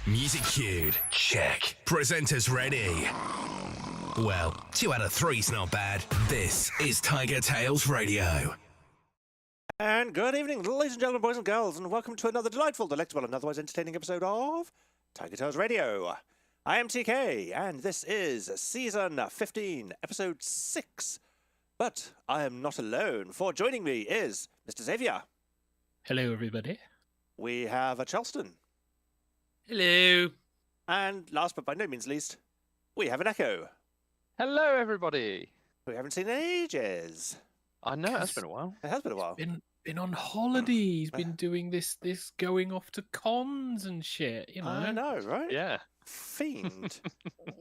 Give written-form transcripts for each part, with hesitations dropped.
Music cued. Check. Presenters ready. Well, 2 out of 3's not bad. This is TigerTails Radio. And good evening, ladies and gentlemen, boys and girls, and welcome to another delightful, delectable, and otherwise entertaining episode of TigerTails Radio. I am TK, and this is Season 15, Episode 6. But I am not alone, for joining me is Mr. Xavier. Hello, everybody. We have a Charleston. Hello. And last but by no means least, we have an Echo. Hello, everybody. We haven't seen in ages. I know, it's been a while. It has been a while. Been on holiday. He's been doing this going off to cons and shit, you know. I know, right? Yeah. Fiend.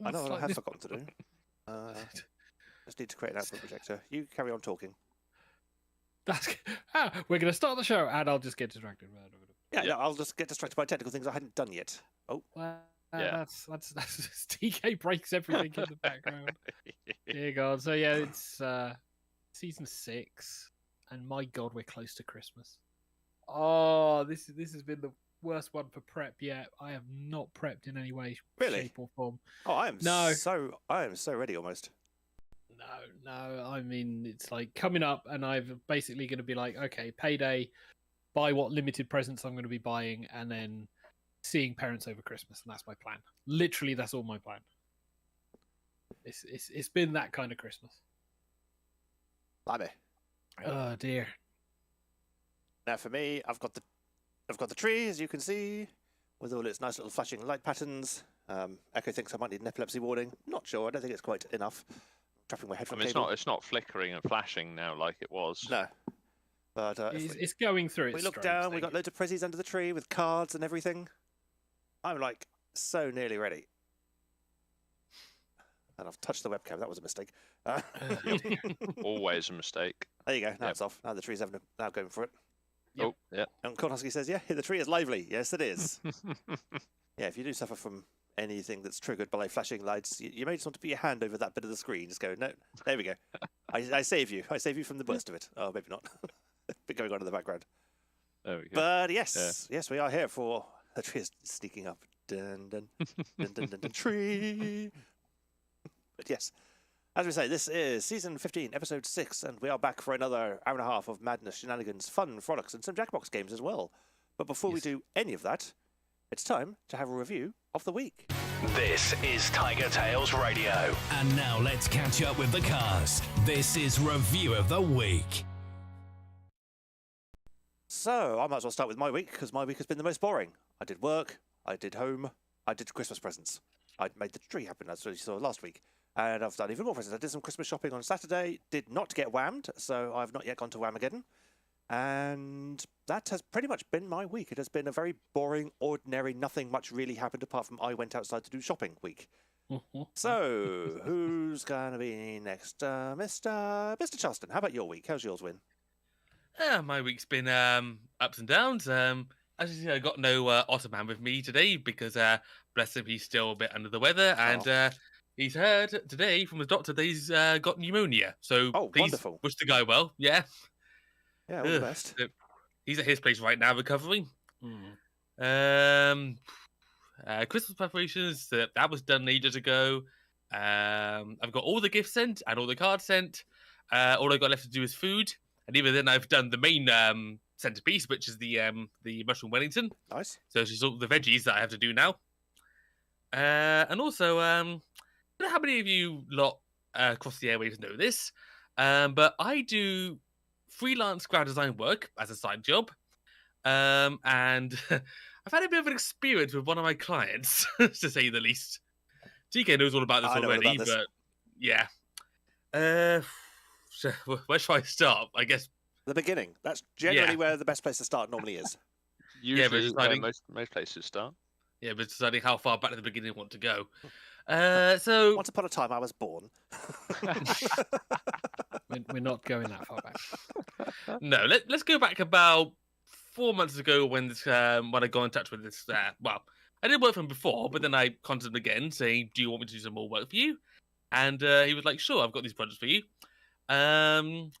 I know what I have forgotten to do. Just need to create an output projector. You carry on talking. We're going to start the show, and I'll just get distracted. Yeah, no, I'll just get distracted by technical things I hadn't done yet. Oh. Well, that's TK breaks everything in the background. Dear God. So yeah, it's season 6, and my God, we're close to Christmas. Oh, this has been the worst one for prep yet. I have not prepped in any way, shape, or form. Oh, I am so ready almost. No. I mean, it's like coming up, and I'm basically going to be like, okay, payday. Buy what limited presents I'm going to be buying, and then seeing parents over Christmas, and that's my plan. Literally, that's all my plan. It's been that kind of Christmas. Blimey. Oh dear. Now for me, I've got the tree, as you can see, with all its nice little flashing light patterns. Echo thinks I might need an epilepsy warning. Not sure. I don't think it's quite enough. I'm trapping my headphone cable. It's not flickering and flashing now like it was. No. But it's going through its we look down, we got loads of prezzies under the tree with cards and everything. I'm like so nearly ready. And I've touched the webcam. That was a mistake. Always a mistake. There you go. Now it's off. Now the tree's now going for it. Yep. Oh, yeah. And Kornowski says, yeah, the tree is lively. Yes, it is. Yeah, if you do suffer from anything that's triggered by flashing lights, you may just want to put your hand over that bit of the screen. Just go, no, there we go. I save you. I save you from the worst of it. Oh, maybe not. Bit going on in the background. There we go. But yes, yes, we are here for the tree is sneaking up. Dun dun dun dun dun, dun tree. But yes, as we say, this is season 15, episode 6, and we are back for another hour and a half of madness, shenanigans, fun, frolics, and some Jackbox games as well. But before we do any of that, it's time to have a review of the week. This is TigerTails Radio. And now let's catch up with the cast. This is Review of the Week. So, I might as well start with my week, because my week has been the most boring. I did work, I did home, I did Christmas presents. I made the tree happen, as you saw last week. And I've done even more presents. I did some Christmas shopping on Saturday, did not get whammed, so I've not yet gone to Whamageddon. And that has pretty much been my week. It has been a very boring, ordinary, nothing much really happened apart from I went outside to do shopping week. So, who's going to be next? Mr. Charleston, how about your week? How's yours, Win? My week's been ups and downs. As you see, I got no Ottoman with me today because, bless him, he's still a bit under the weather, and he's heard today from his doctor that he's got pneumonia. So please wonderful. wish the guy well. Yeah. Yeah, all the best. He's at his place right now recovering. Christmas preparations, that was done ages ago. I've got all the gifts sent and all the cards sent. All I got left to do is food. And even then, I've done the main centerpiece, which is the mushroom Wellington. Nice. So it's just all the veggies that I have to do now. And also, I don't know how many of you lot across the airwaves know this, but I do freelance graphic design work as a side job. And I've had a bit of an experience with one of my clients, to say the least. TK knows all about this already, but yeah. So where should I start? I guess the beginning. That's generally where the best place to start normally is. Usually, where most places start. Yeah, but deciding how far back to the beginning I want to go. So once upon a time, I was born. We're not going that far back. No, let's go back about 4 months ago when I got in touch with this. Well, I did work for him before, but then I contacted him again saying, "Do you want me to do some more work for you?" And he was like, "Sure, I've got these projects for you." And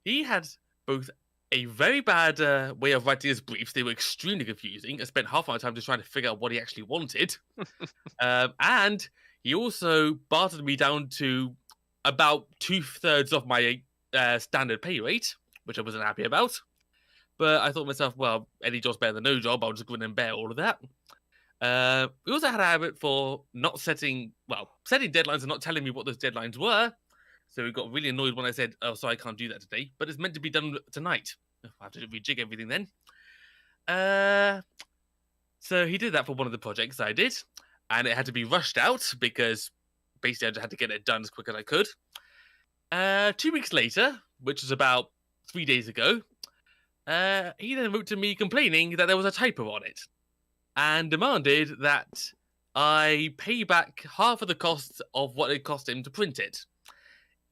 he had both a very bad way of writing his briefs. They were extremely confusing. I spent half my time just trying to figure out what he actually wanted. And he also bartered me down to about 2/3 of my standard pay rate, which I wasn't happy about. But I thought to myself, well, any job's better than no job. I'll just go in and bear all of that. We also had a habit for not setting deadlines and not telling me what those deadlines were. So he got really annoyed when I said, "Oh, sorry, I can't do that today, but it's meant to be done tonight." I have to rejig everything then. So he did that for one of the projects I did, and it had to be rushed out because basically I just had to get it done as quick as I could. 2 weeks later, which was about 3 days ago, he then wrote to me complaining that there was a typo on it and demanded that I pay back half of the cost of what it cost him to print it.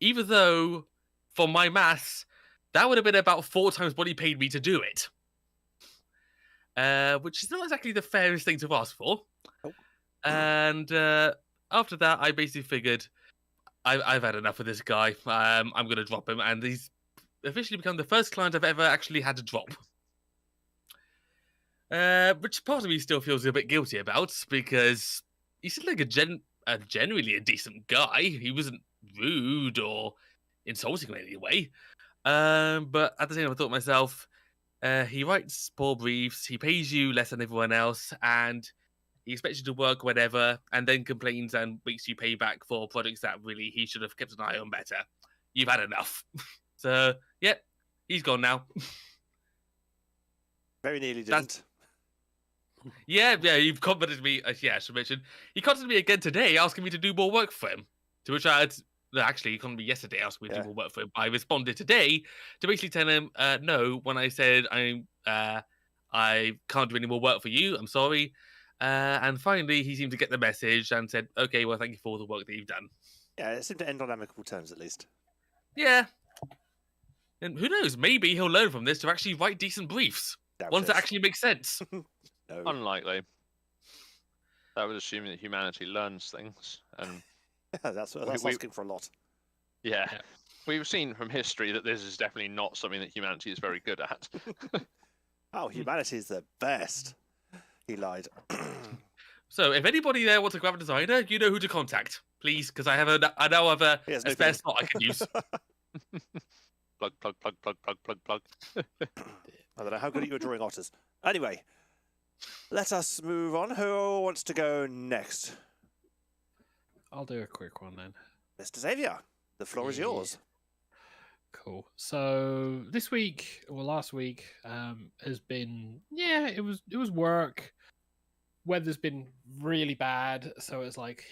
Even though, for my maths, that would have been about 4 times what he paid me to do it. Which is not exactly the fairest thing to ask for. Oh. And after that, I basically figured, I've had enough of this guy. I'm going to drop him. And he's officially become the first client I've ever actually had to drop. Which part of me still feels a bit guilty about, because he seemed like generally a decent guy. He wasn't rude or insulting in any way. But at the same time, I thought to myself, he writes poor briefs, he pays you less than everyone else, and he expects you to work whatever, and then complains and makes you pay back for projects that really he should have kept an eye on better. You've had enough. So, yeah, he's gone now. Very nearly didn't. Yeah, you've complimented me. I should mention. He contacted me again today asking me to do more work for him. To which I had... Actually, he contacted me yesterday asking me to do more work for him. I responded today to basically tell him no when I said I can't do any more work for you. I'm sorry. And finally, he seemed to get the message and said, "Okay, well, thank you for all the work that you've done." Yeah, it seemed to end on amicable terms, at least. Yeah. And who knows? Maybe he'll learn from this to actually write decent briefs. Ones that actually make sense. No. Unlikely. That would assume that humanity learns things, and that's asking for a lot. Yeah. we've seen from history that this is definitely not something that humanity is very good at. Oh, humanity's the best. He lied. So, if anybody there wants a graphic designer, you know who to contact, please, because I now have a spare slot I can use. Plug. I don't know how good are you at drawing otters. Anyway, let us move on. Who wants to go next? I'll do a quick one then. Mr. Xavier, the floor is yours. Cool. So this week, or last week, has been it was work. Weather's been really bad, so it's like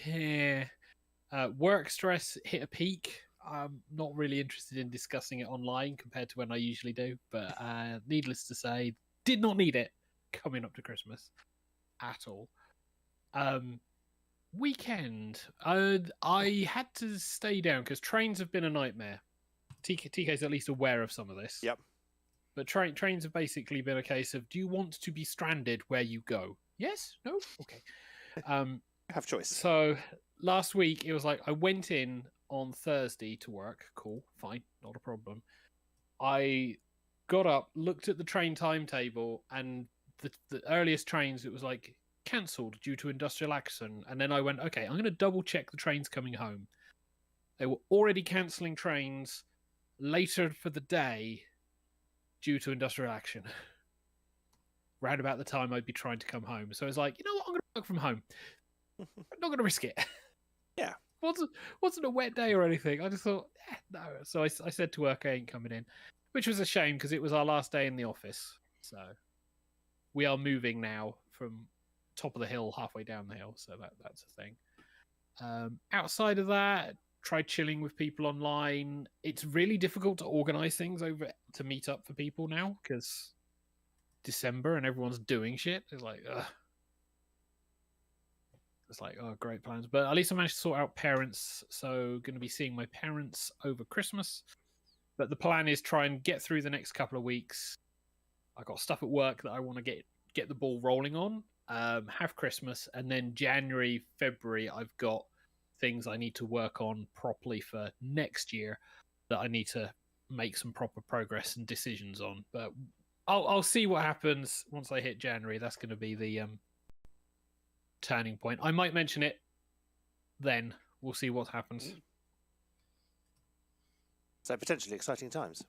work stress hit a peak. I'm not really interested in discussing it online compared to when I usually do, but needless to say, did not need it coming up to Christmas at all. Weekend, I had to stay down because trains have been a nightmare. TK's at least aware of some of this. Yep. But trains have basically been a case of, do you want to be stranded where you go? Yes? No? Okay. Have choice. So last week, it was like I went in on Thursday to work. Cool. Fine. Not a problem. I got up, looked at the train timetable, and the earliest trains, it was like cancelled due to industrial action. And then I went, okay, I'm going to double check the trains coming home. They were already cancelling trains later for the day due to industrial action. Round about the time I'd be trying to come home. So it's like, you know what, I'm going to work from home. I'm not going to risk it. Yeah. Wasn't a wet day or anything. I just thought, no. So I said to work, I ain't coming in, which was a shame because it was our last day in the office. So we are moving now from top of the hill halfway down the hill. So that's a thing. Outside of that, try chilling with people online. It's really difficult to organize things to meet up for people now because December and everyone's doing shit. It's like, ugh. It's like, oh, great plans. But at least I managed to sort out parents. So going to be seeing my parents over Christmas. But the plan is try and get through the next couple of weeks. I got stuff at work that I want to get the ball rolling on. Have Christmas. And then January, February, I've got things I need to work on properly for next year that I need to make some proper progress and decisions on. But I'll see what happens once I hit January. That's going to be the turning point. I might mention it then. We'll see what happens. So potentially exciting times.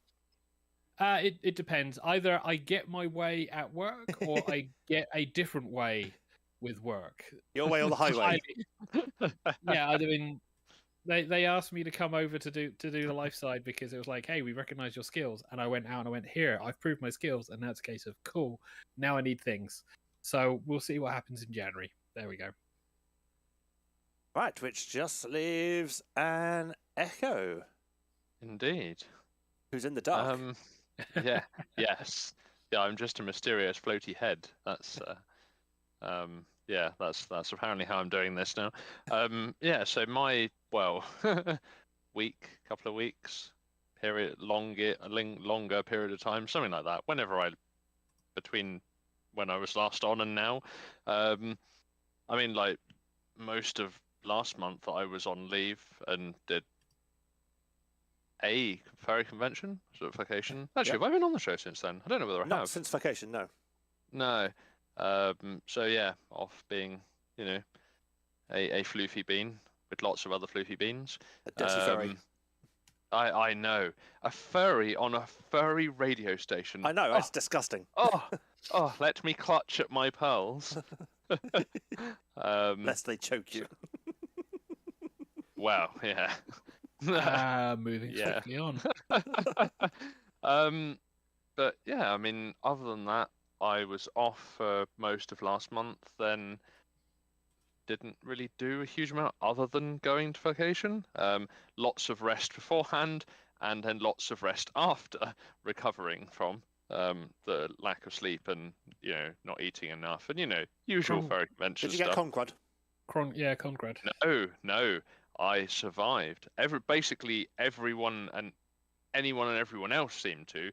It depends. Either I get my way at work or I get a different way with work. Your way or the highway? Yeah, I mean, they asked me to come over to do the life side because it was like, hey, we recognize your skills. And I went out and I went, here, I've proved my skills. And that's a case of, cool, now I need things. So we'll see what happens in January. There we go. Right, which just leaves an Echo. Indeed. Who's in the dark. Yeah, yes. Yeah, I'm just a mysterious floaty head. That's that's apparently how I'm doing this now. So my couple of weeks, longer period of time, something like that. Between when I was last on and now, I mean, like most of last month, I was on leave and did a furry convention, sort of vacation. Actually, have I been on the show since then? I don't know whether I have. Not since vacation, no. No. So yeah, off being, a floofy bean with lots of other floofy beans. A dirty furry. I know. A furry on a furry radio station. I know, it's disgusting. Oh, let me clutch at my pearls. Lest they choke you. Well, yeah. Moving quickly on. But yeah, I mean, other than that, I was off for most of last month, then didn't really do a huge amount other than going to vacation. Lots of rest beforehand, and then lots of rest after recovering from the lack of sleep and, not eating enough and, usual furry convention stuff. Did you get Concrad? Concrad. No. I survived. Basically everyone and anyone and everyone else seemed to,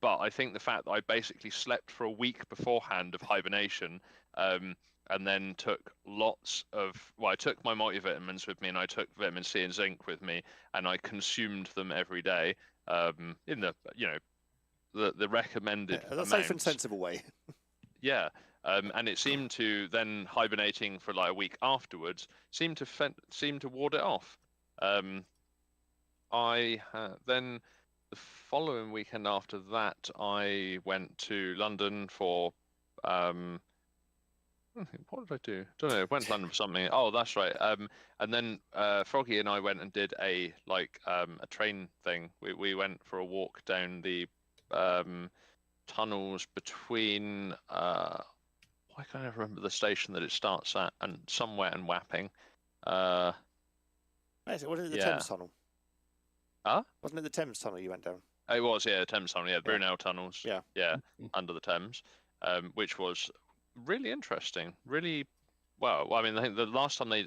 but I think the fact that I basically slept for a week beforehand of hibernation and then took I took my multivitamins with me, and I took vitamin C and zinc with me, and I consumed them every day in the recommended a safe and amounts. sensible way. Yeah. And it seemed to then hibernating for like a week afterwards seemed to ward it off. Then the following weekend after that, I went to London for what did I do? Don't know. I went to London for something. Oh, that's right. And then Froggy and I went and did a train thing. We went for a walk down the tunnels between why can't I remember the station that it starts at, and somewhere in Wapping. Wasn't it the Thames Tunnel? Huh? Wasn't it the Thames Tunnel you went down? It was, yeah, the Thames Tunnel, yeah, Brunel tunnels, yeah, under the Thames, which was really interesting. Really, well, I mean, I think the last time they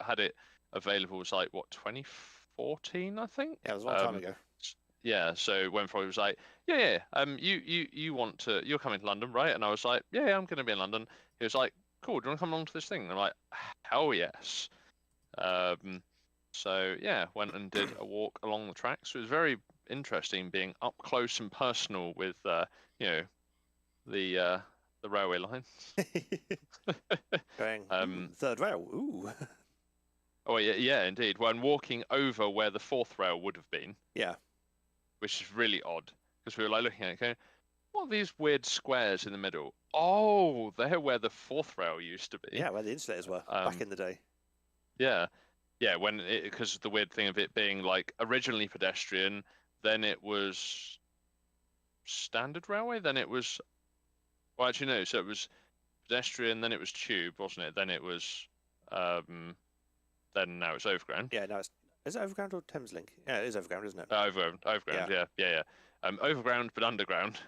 had it available was like what, 2014, I think. Yeah, it was a long time ago. Yeah, so when Froggy was like, you're coming to London, right? And I was like, yeah, I'm going to be in London. He was like, cool, do you want to come along to this thing? And I'm like, hell yes. So yeah, went and did a walk along the tracks. It was very interesting being up close and personal with, the railway lines. Going, third rail, ooh. Oh yeah, indeed. When walking over where the fourth rail would have been. Yeah. Which is really odd, because we were like looking at it going, what are these weird squares in the middle? Oh, they're where the fourth rail used to be. Yeah, where the insulators were back in the day. Yeah, because the weird thing of it being like originally pedestrian, then it was standard railway, then it was, well, actually no, so it was pedestrian, then it was tube, wasn't it? Then it was, then now it's overground. Yeah, now it's. Is it overground or Thameslink? Yeah, it is overground, isn't it? Overground, yeah. Overground, but underground.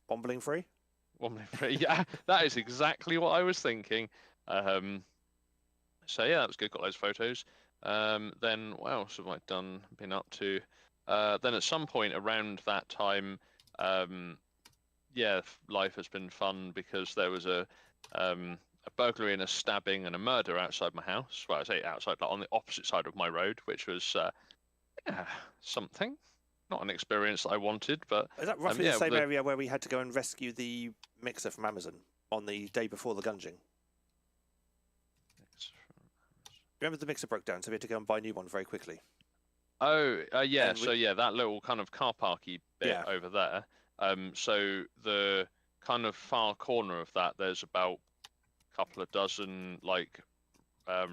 Wombling free? Wombling free, yeah. That is exactly what I was thinking. So yeah, that was good. Got loads of photos. Then what else have I been up to? Then at some point around that time, life has been fun because there was a burglary and a stabbing and a murder outside my house. Well, I say outside, like on the opposite side of my road, which was something. Not an experience that I wanted, but is that roughly the same area where we had to go and rescue the mixer from Amazon on the day before the gunging? Remember the mixer broke down, so we had to go and buy a new one very quickly. Oh, yeah. So yeah, that little kind of car parky bit over there. So the kind of far corner of that, there's about couple of dozen like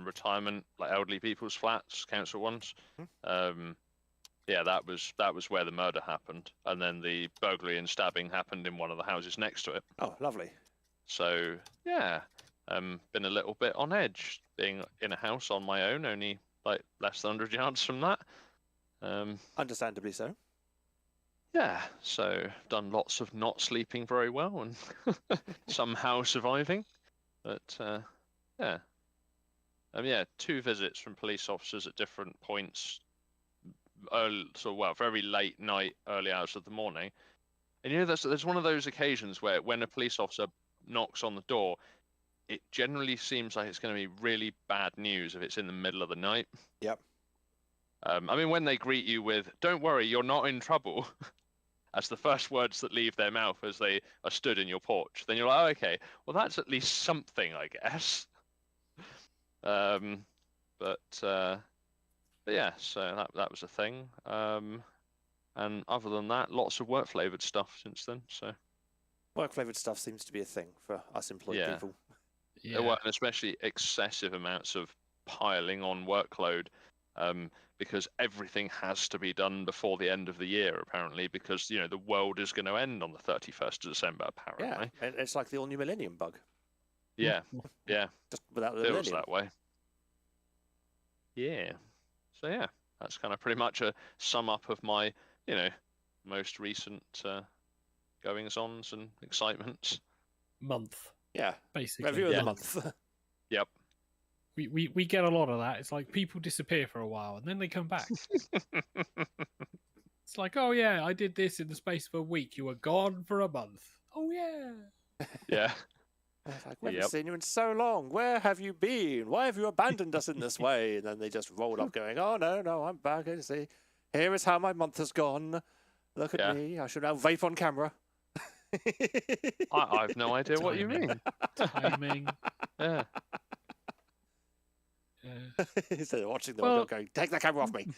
retirement, like elderly people's flats, council ones. That was where the murder happened, and then the burglary and stabbing happened in one of the houses next to it. Oh, lovely. So yeah, been a little bit on edge being in a house on my own, only like less than 100 yards from that. Understandably so. Yeah, so done lots of not sleeping very well and somehow surviving. But two visits from police officers at different points, very late night, early hours of the morning. And there's one of those occasions where when a police officer knocks on the door, it generally seems like it's going to be really bad news if it's in the middle of the night. Yep. When they greet you with, "Don't worry, you're not in trouble," as the first words that leave their mouth as they are stood in your porch, then you're like, oh, okay, well, that's at least something, I guess. But yeah, so that was a thing. And other than that, lots of work-flavoured stuff since then. So work-flavoured stuff seems to be a thing for us employed people. Yeah. Well, and especially excessive amounts of piling on workload. Because everything has to be done before the end of the year, apparently, because, the world is going to end on the 31st of December, apparently. Yeah, it's like the all-new millennium bug. Yeah. Just without the Feels millennium. that way. Yeah. So, yeah, that's kind of pretty much a sum-up of my, most recent goings-ons and excitements. Month. Yeah. Basically. Review of the month. Yep. We get a lot of that. It's like people disappear for a while and then they come back. It's like, oh yeah, I did this in the space of a week. You were gone for a month. Oh yeah. Yeah. It's like, we haven't seen you in so long. Where have you been? Why have you abandoned us in this way? And then they just roll up going, oh, no, I'm back. And see, here is how my month has gone. Look at me. I should now vape on camera. I have no idea what you mean. Timing. Yeah. Instead of watching them going, take the camera off me.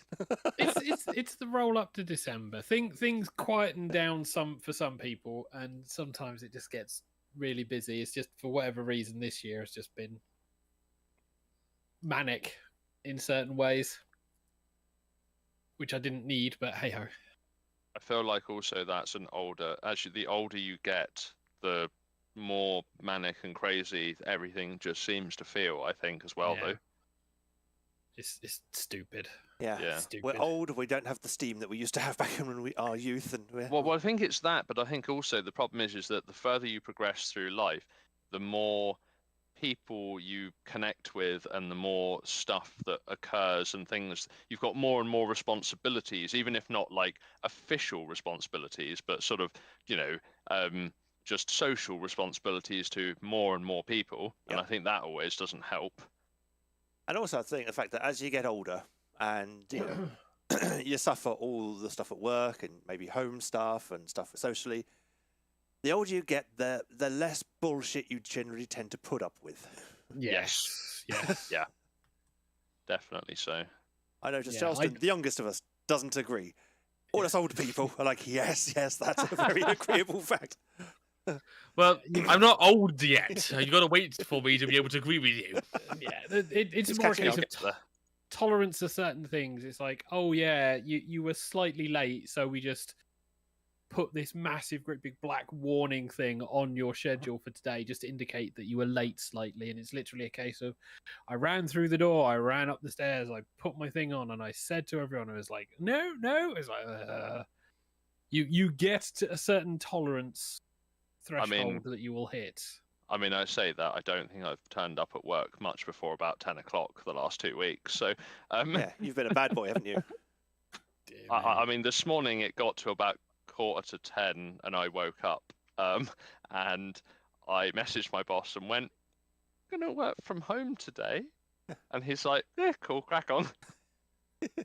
it's the roll up to December. Things quieten down for some people, and sometimes it just gets really busy. It's just for whatever reason this year has just been manic in certain ways, which I didn't need, but hey ho. I feel like also that's the older you get, the more manic and crazy everything just seems to feel, I think, as well, though. It's stupid. Yeah. Stupid. We're old. We don't have the steam that we used to have back when we are youth. And well, I think it's that, but I think also the problem is that the further you progress through life, the more people you connect with and the more stuff that occurs and things. You've got more and more responsibilities, even if not like official responsibilities, but sort of, just social responsibilities to more and more people. And I think that always doesn't help. And also, I think the fact that as you get older and, you suffer all the stuff at work and maybe home stuff and stuff socially, the older you get, the less bullshit you generally tend to put up with. Yes. Yeah. Definitely so. I noticed Charleston, the youngest of us, doesn't agree. All us old people are like, yes, that's a very agreeable fact. Well, I'm not old yet. You've got to wait for me to be able to agree with you. It's more a case of tolerance of certain things. It's like, oh yeah, you were slightly late, so we just put this massive, great big black warning thing on your schedule for today just to indicate that you were late slightly. And it's literally a case of, I ran through the door, I ran up the stairs, I put my thing on, and I said to everyone, I was like, no. It's like, you get to a certain tolerance threshold that you will hit. I mean, I say that I don't think I've turned up at work much before about 10 o'clock the last 2 weeks. So, yeah, you've been a bad boy, haven't you? I mean, this morning it got to about 9:45 and I woke up, and I messaged my boss and went, I'm going to work from home today. And he's like, yeah, cool, crack on. It's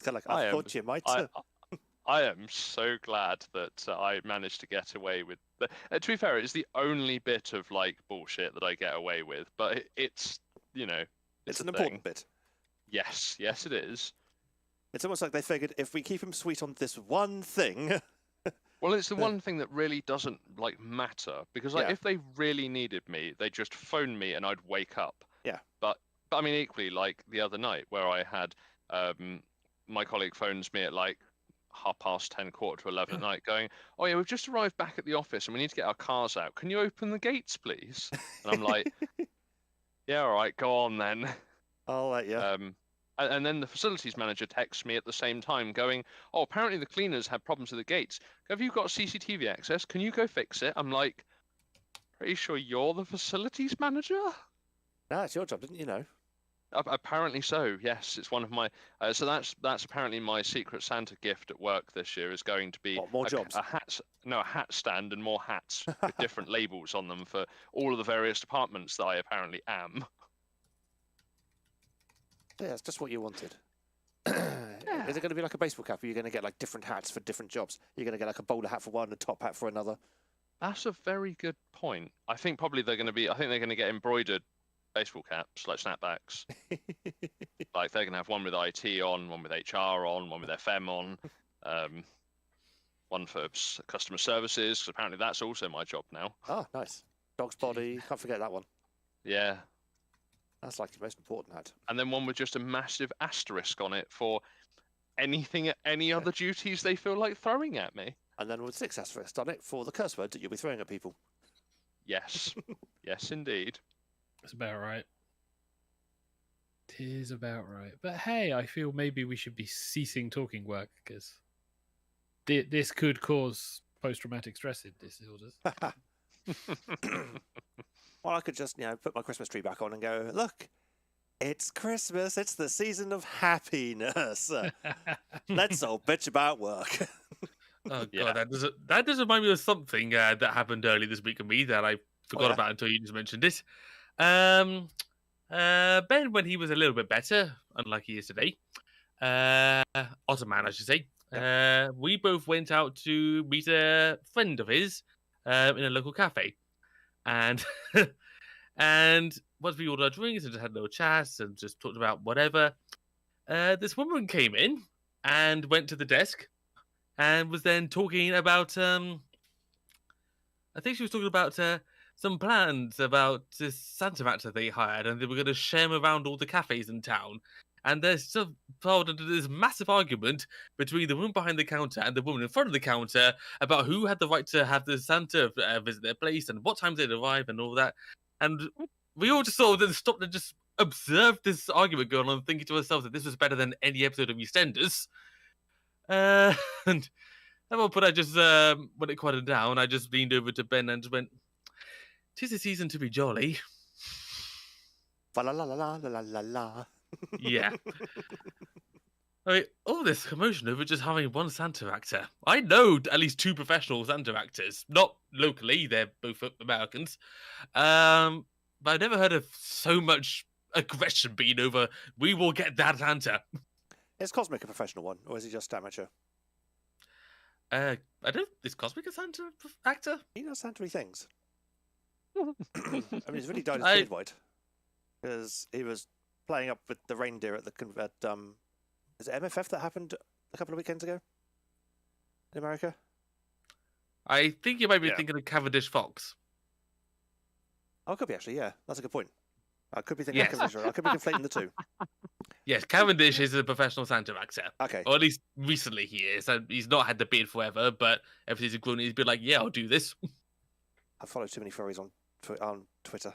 kind of like, I thought you might. I am so glad that I managed to get away with the, to be fair, it's the only bit of like bullshit that I get away with, but it's it's an important bit. Yes, it is. It's almost like they figured if we keep him sweet on this one thing. Well, it's the one thing that really doesn't like matter, because like if they really needed me, they just phone me and I'd wake up. Yeah. But I mean, equally, like the other night where I had my colleague phones me at like 10:30, 11:15 at night, going, "Oh yeah, we've just arrived back at the office and we need to get our cars out. Can you open the gates, please?" And I'm like, "Yeah, all right, go on then." I'll let you. And then the facilities manager texts me at the same time, going, "Oh, apparently the cleaners had problems with the gates. Have you got CCTV access? Can you go fix it?" I'm like, "Pretty sure you're the facilities manager?" No, it's your job, didn't you know? Apparently so. Yes, it's one of my. So that's apparently my Secret Santa gift at work this year is going to be more jobs. A hat stand and more hats with different labels on them for all of the various departments that I apparently am. Yeah, it's just what you wanted. Is it going to be like a baseball cap? Or are you going to get like different hats for different jobs? You're going to get like a bowler hat for one and a top hat for another? That's a very good point. I think probably they're going to get embroidered baseball caps, like snapbacks. Like they're going to have one with IT on, one with HR on, one with FM on, one for customer services, because apparently that's also my job now. Oh, nice. Dog's body, can't forget that one. Yeah. That's like the most important hat. And then one with just a massive asterisk on it for any other duties they feel like throwing at me. And then with 6 asterisks on it for the curse word that you'll be throwing at people. Yes. Yes, indeed. That's about right. It is about right. But hey, I feel maybe we should be ceasing talking work, because this could cause post-traumatic stress disorders. Well, I could just, put my Christmas tree back on and go, look, it's Christmas. It's the season of happiness. Let's all bitch about work. Oh, God, that does remind me of something that happened early this week of me that I Forgot yeah. about it until you just mentioned it. Ben, when he was a little bit better, unlike he is today, Ottoman, I should say, we both went out to meet a friend of his in a local cafe. And and once we ordered our drinks and just had a little chat and just talked about whatever, this woman came in and went to the desk and was then talking about, I think she was talking about some plans about this Santa actor they hired, and they were going to share him around all the cafes in town. And there's sort of followed into this massive argument between the woman behind the counter and the woman in front of the counter about who had the right to have the Santa visit their place and what times they'd arrive and all that. And we all just sort of then stopped and just observed this argument going on, thinking to ourselves that this was better than any episode of EastEnders. And at one point, I just, when it quieted down, I just leaned over to Ben and just went, "'Tis a season to be jolly." La la la la la la la. Yeah. I mean, all this commotion over just having one Santa actor. I know at least 2 professional Santa actors. Not locally, they're both Americans. But I've never heard of so much aggression being over, we will get that Santa. Is Cosmic a professional one, or is he just amateur? I don't. Is Cosmic a Santa actor? He does Santa-y things. I mean, he's really dyed his beard white. Because he was playing up with the reindeer at the is it MFF that happened a couple of weekends ago in America? I think you might be thinking of Cavendish Fox. Oh, it could be actually. Yeah, that's a good point. I could be thinking of Cavendish. I could be conflating the two. Yes, Cavendish is a professional Santa actor. Okay. Or at least recently he is. And he's not had the beard forever, but ever since he's grown, he's been like, yeah, I'll do this. I follow too many furries on Twitter.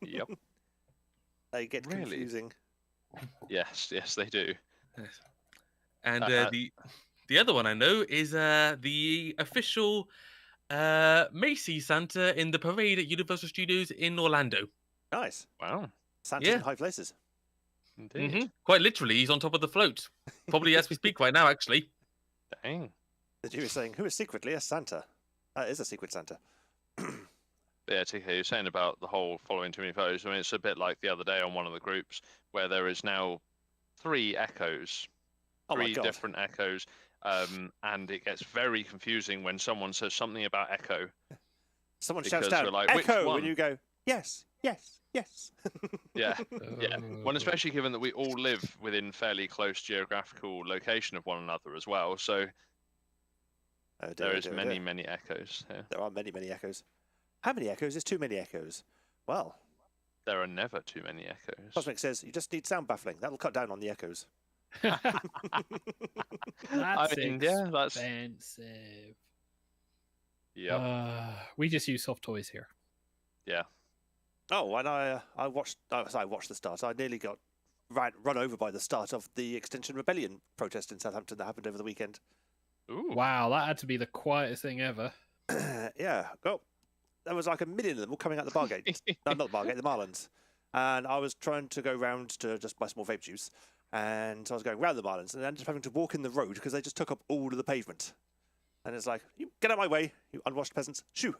Yep. They get confusing. Yes, they do. Yes. And the other one I know is the official Macy's Santa in the parade at Universal Studios in Orlando. Nice. Wow. Santa's in high places. Indeed. Mm-hmm. Quite literally, he's on top of the float. Probably as we speak right now, actually. Dang. That you were saying, who is secretly a Santa? That is a secret Santa. Yeah, TK, you're saying about the whole following too many photos. I mean, it's a bit like the other day on one of the groups where there is now 3 echoes, 3 different echoes, and it gets very confusing when someone says something about echo. Someone shouts down, like, echo, when you go, yes, yes, yes. Yeah. Well, especially given that we all live within fairly close geographical location of one another as well, so there is many echoes. Yeah. There are many echoes. How many echoes is too many echoes? Well, there are never too many echoes. Cosmic says you just need sound baffling. That'll cut down on the echoes. That's that's expensive. Yeah. We just use soft toys here. Yeah. Oh, and I watched the start. I nearly got run over by the start of the Extinction Rebellion protest in Southampton that happened over the weekend. Ooh. Wow, that had to be the quietest thing ever. Yeah. Well, there was like 1 million of them all coming out the bar gate. No, not the bar gate, the Marlins. And I was trying to go round to just buy some more vape juice. And so I was going round the Marlins and then just having to walk in the road because they just took up all of the pavement. And it's like, you get out of my way, you unwashed peasants. Shoo.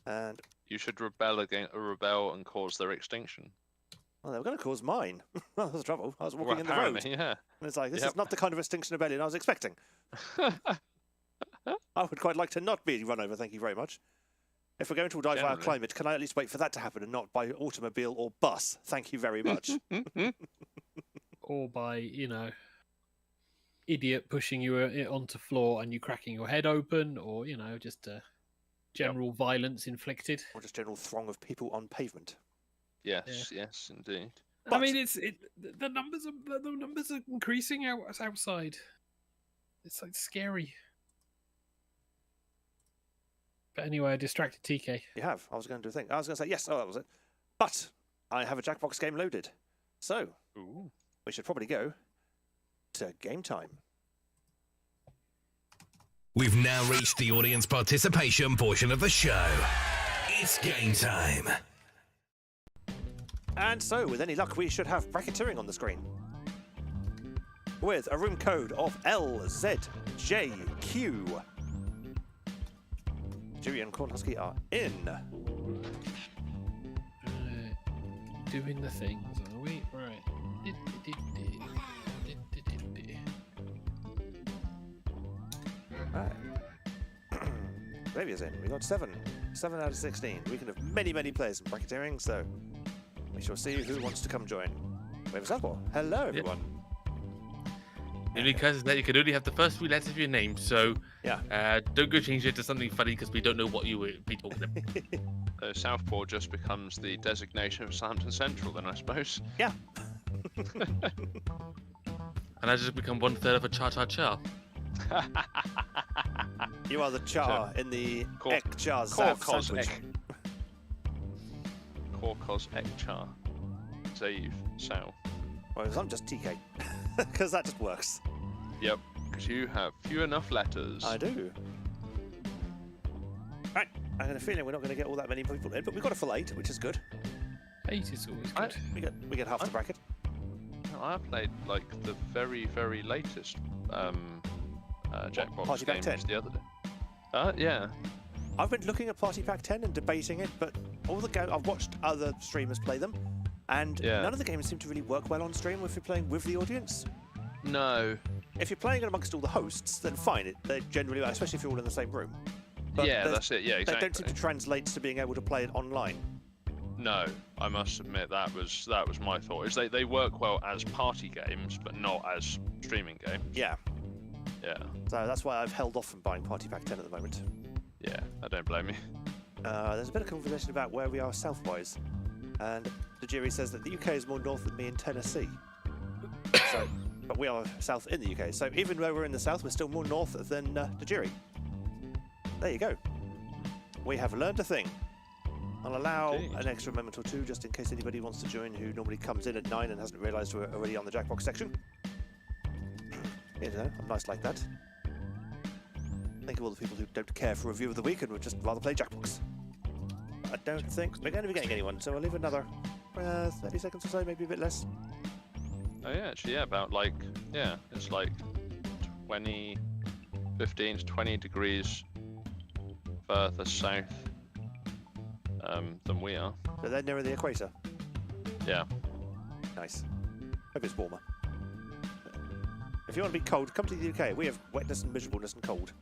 And you should rebel and cause their extinction. Well, they were going to cause mine. Well, that was the trouble. I was walking in the road. Yeah. And it's like, this is not the kind of Extinction Rebellion I was expecting. I would quite like to not be run over, thank you very much. If we're going to die via climate, can I at least wait for that to happen and not by automobile or bus? Thank you very much. Or by, idiot pushing you onto floor and you cracking your head open, or, just general violence inflicted. Or just general throng of people on pavement. Yes, indeed. But, I mean, the numbers are increasing outside. It's like scary. But anyway, I distracted TK. You have. I was going to do a thing. I was going to say, yes, that was it. But I have a Jackbox game loaded. So, we should probably go to game time. We've now reached the audience participation portion of the show. It's game time. And so, with any luck, we should have bracketeering on the screen. With a room code of LZJQ. Jiri and Cornhusker are in. Doing the things, are we? Right. Right. Xavier's in. We got 7. 7 out of 16. We can have many, many players in bracketeering, so we shall see who wants to come join. We have a Southpaw. Hello, everyone. The only curse is that you can only have the first 3 letters of your name, so Yeah. don't go change it to something funny because we don't know what you would be talking about. Southpaw just becomes the designation of Southampton Central, then I suppose. Yeah. And I just become 1/3 of a cha-cha-cha. You are the char in the Ek Char Zav sandwich. Korkos Ekchar. Zave. Sal. Well, I'm just TK. Because that just works. Yep, because you have few enough letters. I do. Right, I got a feeling we're not going to get all that many people in, but we've got a full 8, which is good. 8 is always good. We get half the bracket. I played like the very, very latest Jackbox Party Pack games 10? the other day. Yeah. I've been looking at Party Pack 10 and debating it, but all the I've watched other streamers play them, and none of the games seem to really work well on stream if you're playing with the audience. No. If you're playing it amongst all the hosts, then fine. They generally, especially if you're all in the same room. But Yeah, that's it. Yeah, They exactly. don't seem to translate to being able to play it online. No, I must admit that was my thought. Is they work well as party games, but not as streaming games. Yeah. Yeah. So that's why I've held off from buying Party Pack 10 at the moment. Yeah, I don't blame you. There's a bit of conversation about where we are south-wise, and the jury says that the UK is more north than me in Tennessee. But we are south in the UK, so even though we're in the south, we're still more north than the jury. There you go. We have learned a thing. I'll allow Indeed. an extra moment or two just in case anybody wants to join who normally comes in at 9 and hasn't realised we're already on the Jackbox section. You know, I'm nice like that. Think of all the people who don't care for review of the week and would just rather play Jackbox. I don't think we're going to be getting anyone, so I'll leave another 30 seconds or so, maybe a bit less. Oh yeah, actually, yeah, about like, yeah, it's like 15 to 20 degrees further south than we are. So they're nearer the equator. Yeah. Nice. Hope it's warmer. If you want to be cold, come to the UK. We have wetness and miserableness and cold.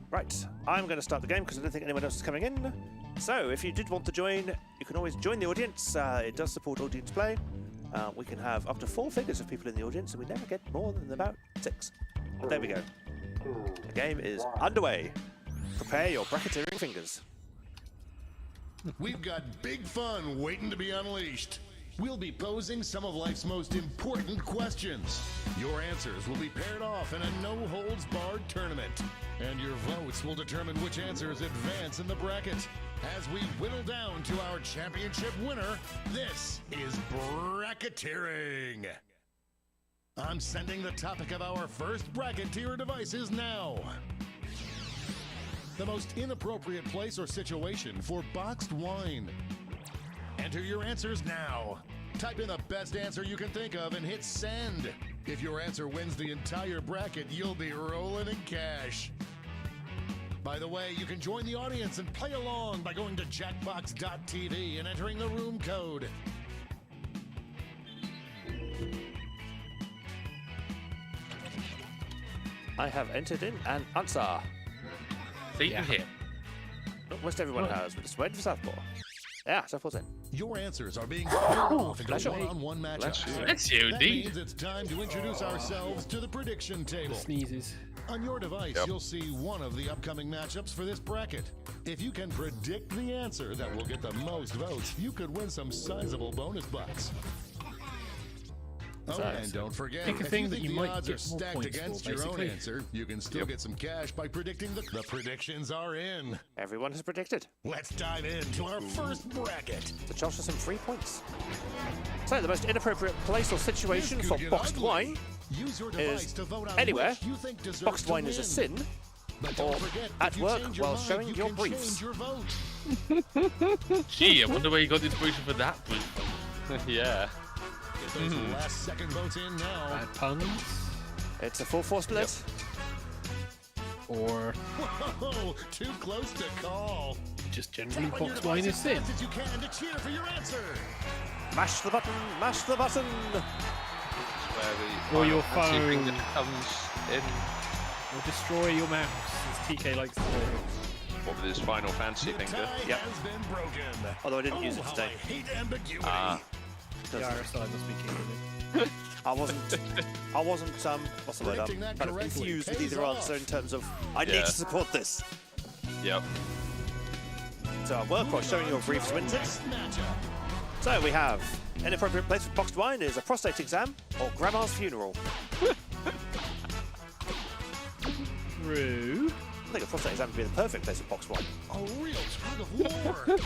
Right, I'm going to start the game because I don't think anyone else is coming in. So, if you did want to join, you can always join the audience. It does support audience play. We can have up to 4 figures of people in the audience, and we never get more than about 6. There we go. The game is underway. Prepare your bracketeering fingers. We've got big fun waiting to be unleashed. We'll be posing some of life's most important questions. Your answers will be paired off in a no-holds-barred tournament. And your votes will determine which answers advance in the bracket. As we whittle down to our championship winner, this is bracketeering. I'm sending the topic of our first bracketeer devices now. The most inappropriate place or situation for boxed wine. Enter your answers now. Type in the best answer you can think of and hit send. If your answer wins the entire bracket, you'll be rolling in cash. By the way, you can join the audience and play along by going to jackbox.tv and entering the room code. I have entered in an answer. Satan here. Almost everyone has. We're just waiting for Southpaw. Yeah, Southpaw's in. Your answers are being paired off into Bless you. one-on-one matchups. That's you, That indeed. means it's time to introduce ourselves to the prediction table. Sneezes. On your device, you'll see one of the upcoming matchups for this bracket. If you can predict the answer that will get the most votes, you could win some sizable bonus bucks. Oh, and don't forget, Pick a if thing you that think you the might odds are get more stacked points against for, your own basically. answer, you can still get some cash by predicting the predictions are in. Everyone has predicted. Let's dive into our first bracket. The chance for some free points. So, the most inappropriate place or situation This for could get boxed ugly. wine Use your device is to vote out anywhere. which you think deserves Boxed to wine is a win. sin. But don't or forget, at if you work change your while mind, showing you your can briefs. change your vote. Gee, I wonder where you got the inspiration for that brief. Yeah. Get those last second votes in now. Bad puns. It's a 4-4 split. or Whoa, too close to call. just generally Tap on your box wine device is as thin. fast as you can to cheer for your answer. Mash the button, mash the button. Where the Or your Final Fantasy phone. finger comes in. Or destroy your mouse, as TK likes to do. What with his Final Fantasy The finger? tie Yep. has been broken. Although I didn't use it how today. I hate ambiguity. The RSI must be kicking in. I wasn't, what's the word? Predicting that Kind of correctly infused with pays either off. answer in terms of, I need Yeah. to support this. Yep. So I'll work while showing you a brief swing tips. So we have, inappropriate place for boxed wine is a prostate exam or grandma's funeral. True. I think a prostate exam would be the perfect place for boxed wine. A real tug of war.